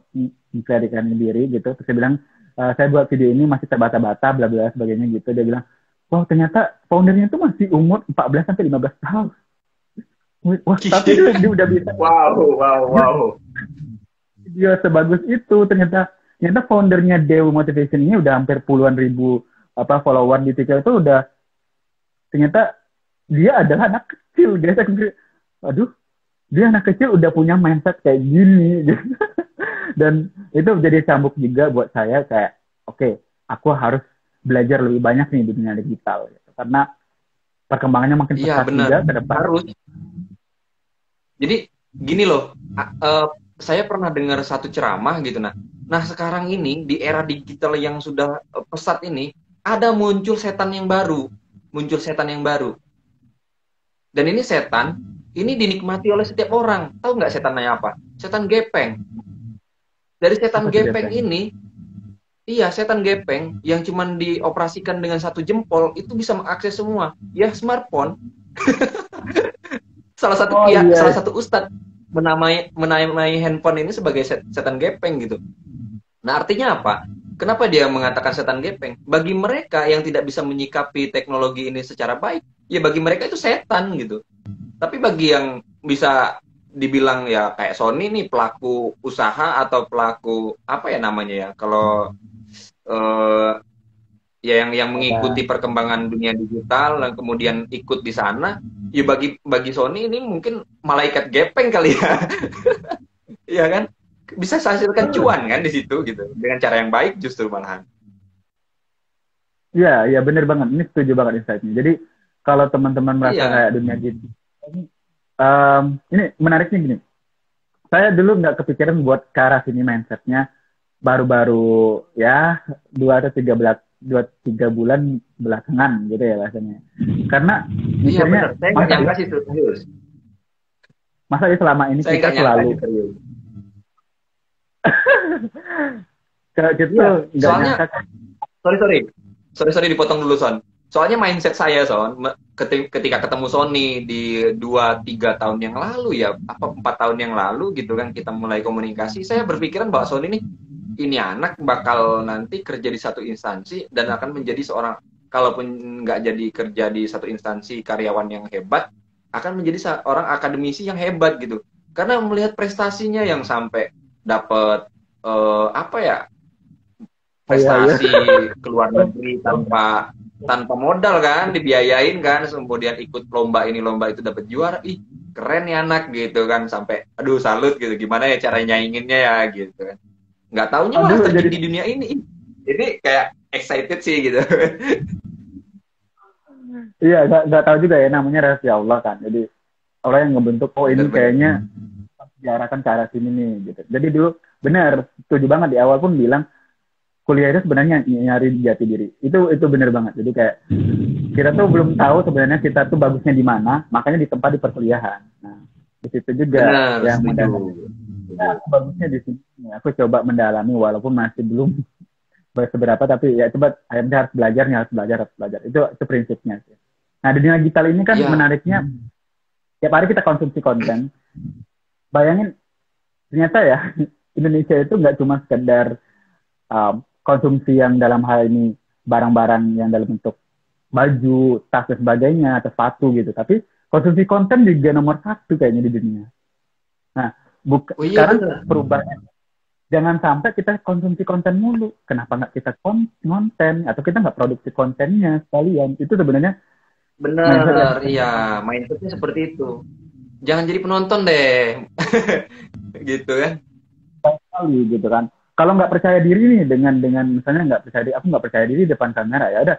mengklarikan diri gitu. Terus dia bilang, saya buat video ini masih terbata-bata, bla bla sebagainya gitu. Dia bilang, wah ternyata foundernya itu masih umur 14 sampai 15 tahun. Wah, tapi dia udah bisa. Wow. Dia sebagus itu ternyata foundernya Dew Motivation ini udah hampir puluhan ribu follower di TikTok itu udah ternyata dia adalah anak kecil guys. Aduh, dia anak kecil udah punya mindset kayak gini gitu. Dan itu jadi cambuk juga buat saya kayak oke, aku harus belajar lebih banyak nih di dunia digital gitu. Karena perkembangannya makin pesat juga ke depan. Harus. Jadi gini loh, saya pernah dengar satu ceramah gitu nah sekarang ini di era digital yang sudah pesat ini ada muncul setan yang baru. Dan ini setan, ini dinikmati oleh setiap orang. Tahu nggak setannya apa? Setan gepeng. Dari setan gepeng ini, iya setan gepeng yang cuman dioperasikan dengan satu jempol itu bisa mengakses semua. Ya smartphone. salah satu ustadz menamai handphone ini sebagai setan gepeng gitu. Nah artinya apa? Kenapa dia mengatakan setan gepeng? Bagi mereka yang tidak bisa menyikapi teknologi ini secara baik, ya bagi mereka itu setan gitu. Tapi bagi yang bisa dibilang ya kayak Sony nih pelaku usaha atau pelaku apa ya namanya ya kalau ya yang mengikuti perkembangan dunia digital dan kemudian ikut di sana, ya bagi Sony ini mungkin malaikat gepeng kali ya. Iya kan? Bisa hasilkan cuan kan di situ gitu dengan cara yang baik justru malahan. Iya benar banget. Ini setuju banget insight-nya. Jadi kalau teman-teman merasa kayak dunia digital ini menariknya gini. Saya dulu nggak kepikiran buat ke arah sini mindset-nya baru-baru ya 2-3 bulan belakangan gitu ya rasanya. Karena misalnya saya nggak nyangka sih serius. Masa selama ini saya kita selalu kayak gitu soalnya sorry dipotong dulu Son. Soalnya mindset saya Son ketika ketemu Sony di 2-3 tahun yang lalu ya apa 4 tahun yang lalu gitu kan kita mulai komunikasi, saya berpikiran bahwa Sony ini anak bakal nanti kerja di satu instansi dan akan menjadi seorang, kalaupun nggak jadi kerja di satu instansi karyawan yang hebat, akan menjadi seorang akademisi yang hebat gitu. Karena melihat prestasinya yang sampai dapat prestasi ke luar negeri tanpa modal kan, dibiayain kan, kemudian ikut lomba ini lomba itu dapat juara, ih keren nih anak gitu kan, sampai aduh salut gitu, gimana ya cara nyainginnya ya gitu kan. Nggak taunya malah terjun di dunia ini. Jadi kayak excited sih gitu. Iya, nggak tahu juga ya, namanya rahasia Allah kan. Jadi Allah yang ngebentuk, oh ini Bener-bener. kayaknya diarahkan ke arah sini nih gitu. Jadi dulu benar, setuju banget di awal pun bilang kuliah itu sebenarnya nyari jati diri. Itu benar banget. Jadi kayak kita tuh belum tahu sebenarnya kita tuh bagusnya di mana, makanya di tempat di perkuliahan. Nah, di situ juga Bener, yang setuju. mendalami. Nah, aku bagusnya di sini. Aku coba mendalami walaupun masih belum seberapa, tapi ya coba akhirnya harus belajar, harus belajar. Itu prinsipnya sih. Nah, di dunia digital ini kan Iya. menariknya tiap hari kita konsumsi konten. Bayangin ternyata ya Indonesia itu nggak cuma sekedar konsumsi yang dalam hal ini barang-barang yang dalam bentuk baju, tas dan sebagainya, atau sepatu gitu. Tapi konsumsi konten juga nomor satu kayaknya di dunia. Nah, Oh iya, sekarang bener. perubahan. Jangan sampai kita konsumsi konten mulu. Kenapa nggak kita konten? Atau kita nggak produksi kontennya sekalian? Itu sebenarnya mindset yang Bener, iya. Mindsetnya seperti itu. Jangan jadi penonton deh. Gitu kan. baik sekali gitu kan. Kalau nggak percaya diri nih dengan misalnya nggak percaya diri, aku nggak percaya diri depan kamera, ya udah.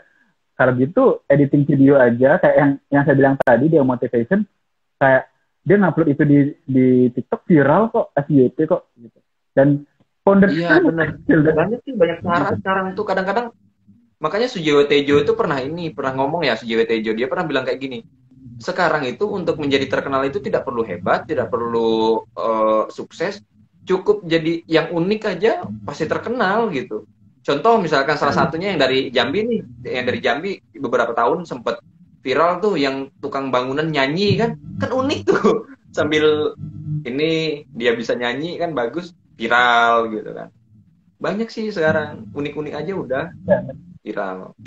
Kalau gitu editing video aja kayak yang saya bilang tadi dia motivation, kayak dia ngupload itu di TikTok viral kok, FYP kok gitu. Dan founders Iya, kan bener. kecil dan Banyak sih, banyak cara sekarang tuh. Kadang-kadang, makanya Sujiwo Tejo itu pernah ngomong ya, Sujiwo Tejo. Dia pernah bilang kayak gini. Sekarang itu untuk menjadi terkenal itu tidak perlu hebat, tidak perlu sukses. Cukup jadi yang unik aja pasti terkenal gitu. Contoh misalkan salah satunya yang dari Jambi nih, yang dari Jambi beberapa tahun sempat viral tuh yang tukang bangunan nyanyi kan unik tuh. Sambil ini dia bisa nyanyi kan bagus, viral gitu kan. Banyak sih sekarang unik-unik aja udah viral.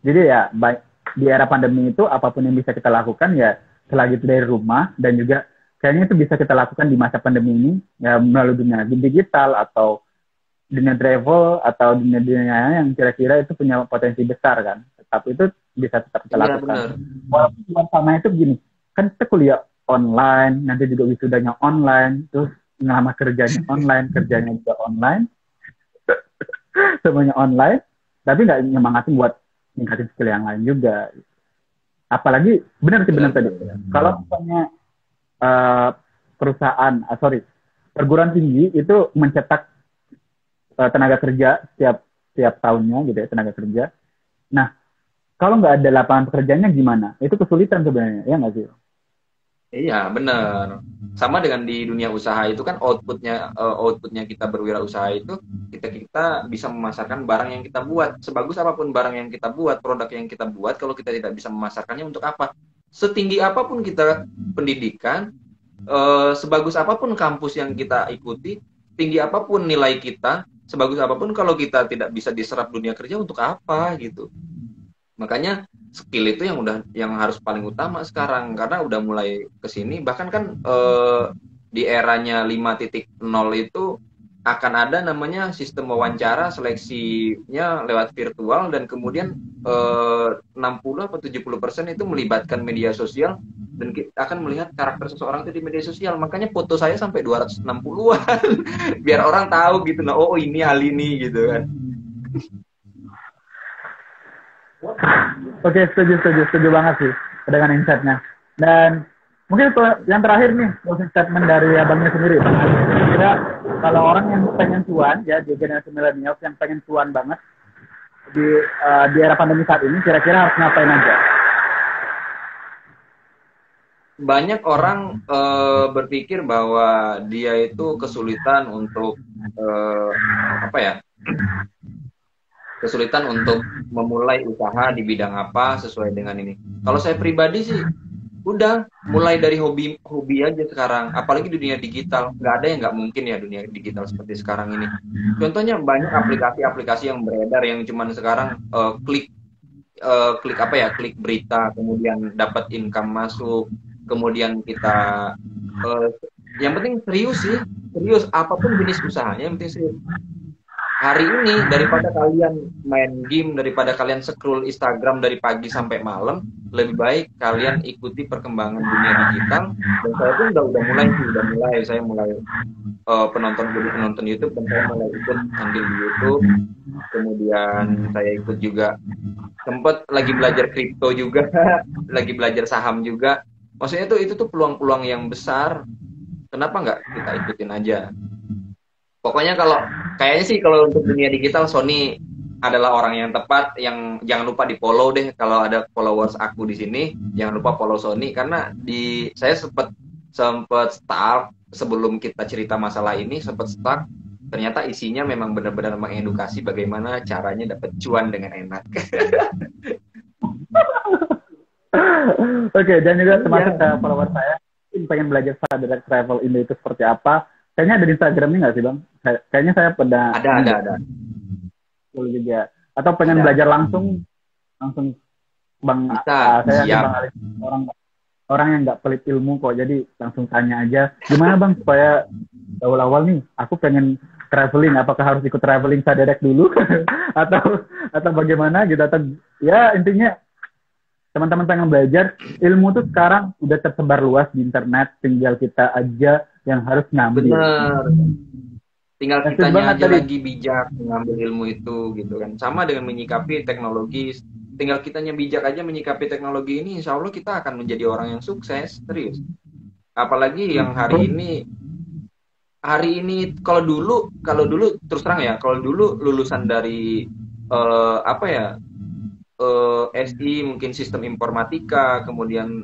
jadi ya baik di era pandemi itu apapun yang bisa kita lakukan ya selagi itu dari rumah, dan juga kayaknya itu bisa kita lakukan di masa pandemi ini ya melalui dunia digital atau dunia travel atau dunia yang kira-kira itu punya potensi besar kan. Tapi itu bisa tetap kita Iya lakukan. benar. Walaupun suasana itu begini, kan kita kuliah online, nanti juga wisudanya online, terus ngelamar kerjanya juga online, semuanya online, tapi nggak nyemangatin buat ningkatin skill yang lain juga. Apalagi benar tadi. Kalau misalnya perguruan tinggi itu mencetak tenaga kerja setiap tahunnya gitu ya, tenaga kerja. Nah, kalau nggak ada lapangan pekerjaannya gimana? Itu kesulitan sebenarnya, ya nggak sih? Iya benar. Sama dengan di dunia usaha itu kan outputnya kita berwirausaha itu kita bisa memasarkan barang yang kita buat. Sebagus apapun barang yang kita buat, produk yang kita buat, kalau kita tidak bisa memasarkannya untuk apa? Setinggi apapun kita pendidikan, sebagus apapun kampus yang kita ikuti, tinggi apapun nilai kita, sebagus apapun kalau kita tidak bisa diserap dunia kerja untuk apa gitu. Makanya skill itu yang harus paling utama sekarang karena udah mulai kesini, bahkan kan di eranya 5.0 itu akan ada namanya sistem wawancara seleksinya lewat virtual, dan kemudian 60 atau 70% itu melibatkan media sosial, dan kita akan melihat karakter seseorang itu di media sosial. Makanya foto saya sampai 260-an biar orang tahu gitu, nah oh ini hal ini gitu kan. Oke, setuju banget sih dengan insight-nya. Dan mungkin yang terakhir nih, closing statement dari abangnya sendiri. Kira kalau orang yang pengen cuan, ya di generasi milenial yang pengen cuan banget di era pandemi saat ini, kira-kira harus ngapain aja? Banyak orang berpikir bahwa dia itu kesulitan untuk kesulitan untuk memulai usaha di bidang apa sesuai dengan ini. Kalau saya pribadi sih udah mulai dari hobi aja sekarang, apalagi di dunia digital. Nggak ada yang nggak mungkin ya dunia digital seperti sekarang ini. Contohnya banyak aplikasi-aplikasi yang beredar yang cuman sekarang klik berita, kemudian dapat income masuk, kemudian kita yang penting serius apapun jenis usahanya yang penting serius. hari ini daripada kalian main game, daripada kalian scroll Instagram dari pagi sampai malam, lebih baik kalian ikuti perkembangan dunia digital. Dan saya pun saya mulai jadi penonton YouTube, dan saya mulai ikut andil di YouTube. Kemudian saya ikut juga, sempat lagi belajar kripto juga, lagi belajar saham juga. Maksudnya itu tuh peluang-peluang yang besar. Kenapa nggak kita ikutin aja? Pokoknya kayaknya sih kalau untuk dunia digital, Sony adalah orang yang tepat. Yang jangan lupa di follow deh, kalau ada followers aku di sini, jangan lupa follow Sony, karena saya sempat stuck sebelum kita cerita masalah ini, sempat stuck. Ternyata isinya memang benar-benar mengedukasi bagaimana caranya dapat cuan dengan enak. Oke, dan juga termasuk follower saya pengen belajar direct travel Indo itu seperti apa. Kayaknya ada di Instagramnya nggak sih, Bang? Kayaknya saya pernah ada juga. Atau pengen belajar langsung Bang, saya Bang Ali, orang yang nggak pelit ilmu kok, jadi langsung tanya aja, gimana Bang supaya awal-awal nih aku pengen traveling, apakah harus ikut traveling direct dulu atau bagaimana gitu, atau ya intinya teman-teman pengen belajar ilmu tuh sekarang udah tersebar luas di internet, tinggal kita aja yang harus ngambil. Bener. Tinggal kitanya aja lagi bijak mengambil ilmu itu gitu kan. Sama dengan menyikapi teknologi, tinggal kitanya bijak aja menyikapi teknologi ini, insya Allah kita akan menjadi orang yang sukses, serius. Apalagi yang hari ini kalau dulu terus terang ya, kalau dulu lulusan dari SI mungkin sistem informatika, kemudian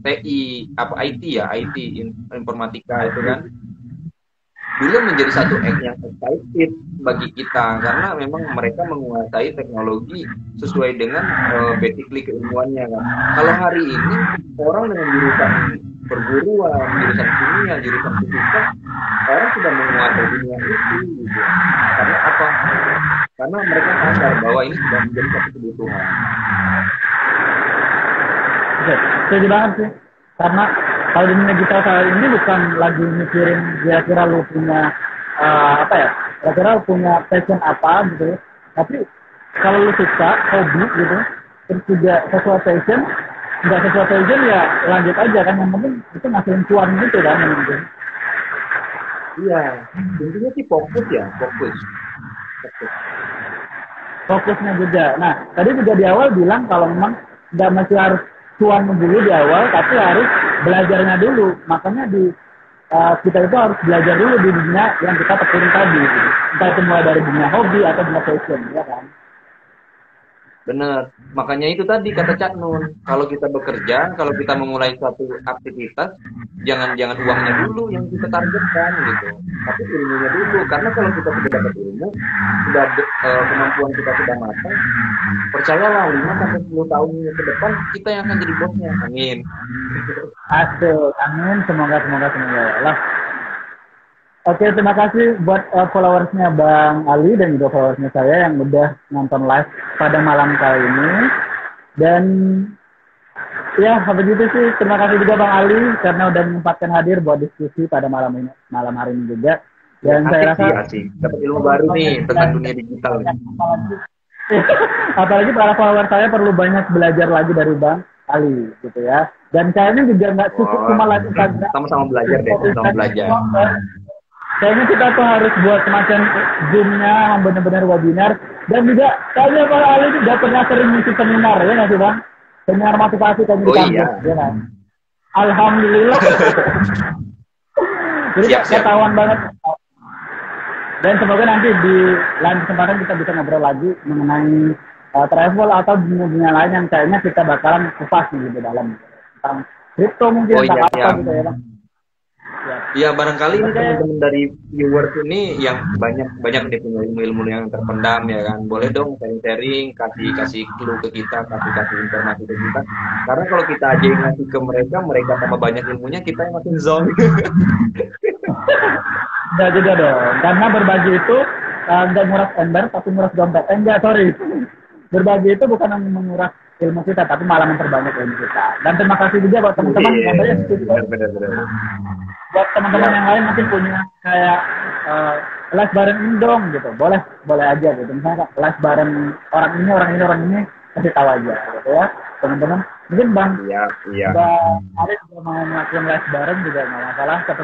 TI IT informatika itu kan dulu menjadi satu yang excited bagi kita, karena memang mereka menguasai teknologi sesuai dengan basically keilmuannya kan. Kalau hari ini orang dengan jurusan perguruan, jurusan kimia, jurusan fisika, orang sudah menguasai dunia itu gitu. Karena apa? Karena mereka sadar bahwa ini sudah menjadi satu kebutuhan. Oke, setuju banget sih. Karena kalau di dunia digital saat ini bukan lagi mikirin kira-kira lu punya kira-kira lu punya passion apa gitu. Tapi kalau lu suka hobi gitu, terus juga sesuai passion, nggak sesuai passion ya lanjut aja kan, yang penting itu ngasilin cuan gitu kan yang penting. Iya, intinya sih fokus. Fokusnya juga. Nah, tadi juga di awal bilang kalau memang nggak mesti harus cuan dulu di awal, tapi harus belajarnya dulu. Makanya kita itu harus belajar dulu di dunia yang kita tekuni tadi. Entah itu mulai dari dunia hobi atau dunia passion, ya kan? Bener. Makanya itu tadi kata Cak Nun, kalau kita bekerja, kalau kita memulai suatu aktivitas, jangan uangnya dulu yang kita targetkan gitu, tapi ilmunya dulu. Karena kalau kita sudah dapat ilmu, sudah kemampuan kita sudah matang, percayalah 5-10 tahun ke depan kita yang akan jadi bosnya. Amin. Asik, amin. Semoga lah. Oke, terima kasih buat followersnya Bang Ali dan juga followersnya saya yang udah nonton live pada malam kali ini. Dan ya, sampai gitu sih. Terima kasih juga Bang Ali karena udah menyempatkan hadir buat diskusi pada malam hari ini juga. Dan saya rasa dapat ilmu baru nih tentang dunia digital. Apalagi para follower saya perlu banyak belajar lagi dari Bang Ali gitu ya. Dan kayaknya juga nggak cukup cuma lagi sama-sama belajar deh, sama belajar. Kayaknya kita tuh harus buat semacam Zoom-nya yang benar-benar webinar. Dan juga kayaknya Pak Ali juga pernah sering ngisi seminar, ya nggak sih Bang? Seminar motivasi kamu di kampus, ya kan? Alhamdulillah. Jadi ketahuan banget. Dan semoga nanti di lain kesempatan kita bisa ngobrol lagi mengenai travel atau dunia lain yang kayaknya kita bakalan kupas nih di dalam tentang kripto mungkin tentang apa gitu ya Bang. Ya barangkali ini teman-teman dari viewers ini yang banyak nih punya ilmu-ilmu yang terpendam ya kan, boleh dong sharing, kasih clue ke kita, kasih informasi ke kita. Karena kalau kita aja yang ngasih ke mereka tambah banyak ilmunya, kita yang makin zong. Enggak juga dong, karena berbagi itu nggak nguras ember tapi nguras dompet. Sorry. Berbagi itu bukan menguras ilmu kita, tapi malah memperbanyak ilmu kita. Dan terima kasih juga buat teman-teman yang banyak. Benar. Buat teman-teman yang lain mungkin punya kayak live bareng ini dong gitu, boleh aja gitu, misalnya live bareng orang ini kasih tahu aja gitu ya teman-teman. Mungkin Bang Iya, iya. Arif juga mau melakukan live bareng juga nggak masalah, siapa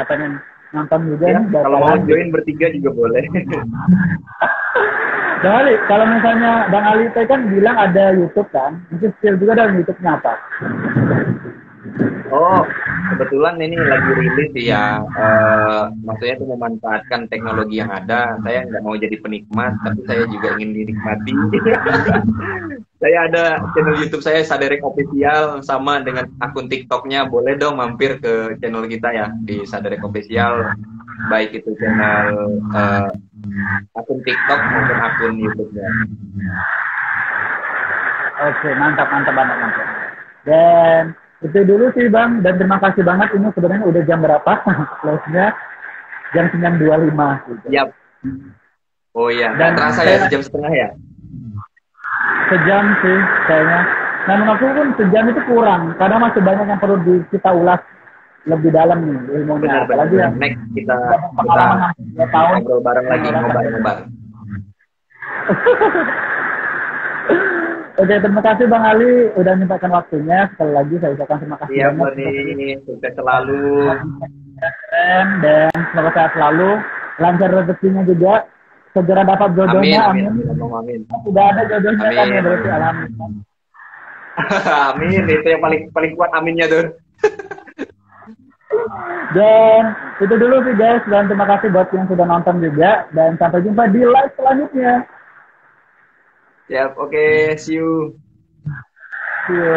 pengen nonton juga Ya, nih buat kalau mau kalian. join bertiga juga boleh. Bang Ali, kalau misalnya Bang Ali teh kan bilang ada YouTube kan, mungkin skill juga dalam YouTube-nya apa? Oh, kebetulan ini lagi rilis ya. Maksudnya itu memanfaatkan teknologi yang ada. Saya nggak mau jadi penikmat, tapi saya juga ingin dinikmati. Saya ada channel YouTube saya Saderek Official sama dengan akun TikToknya. Boleh dong mampir ke channel kita ya di Saderek Official. Baik itu channel akun TikTok maupun akun YouTube-nya. Oke, mantap banget. Dan itu dulu sih Bang, dan terima kasih banget. Ini sebenarnya udah jam berapa? Close-nya jam 9.25 gitu. Yap. Oh iya, Dan terasa ya sejam setengah ya? Sejam sih kayaknya. Nah menurutku pun sejam itu kurang, karena masih banyak yang perlu kita ulas lebih dalam nih ilmunya. Apalagi yang next kita pengalaman 2 tahun ngobrol bareng lagi, ngobar. Oke, terima kasih Bang Ali udah mintakan waktunya. Sekali lagi saya ucapkan terima kasih Iya, banyak. Boni, sukses selalu. Dan semoga sehat selalu, lancar rezekinya juga, segera dapat jodohnya. Amin. Sudah ada jodohnya kan ya berarti, alhamdulillah. Amin, itu yang paling kuat aminnya tuh. Dan itu dulu sih guys, dan terima kasih buat yang sudah nonton juga, dan sampai jumpa di live selanjutnya. Siap, oke, see you. See you.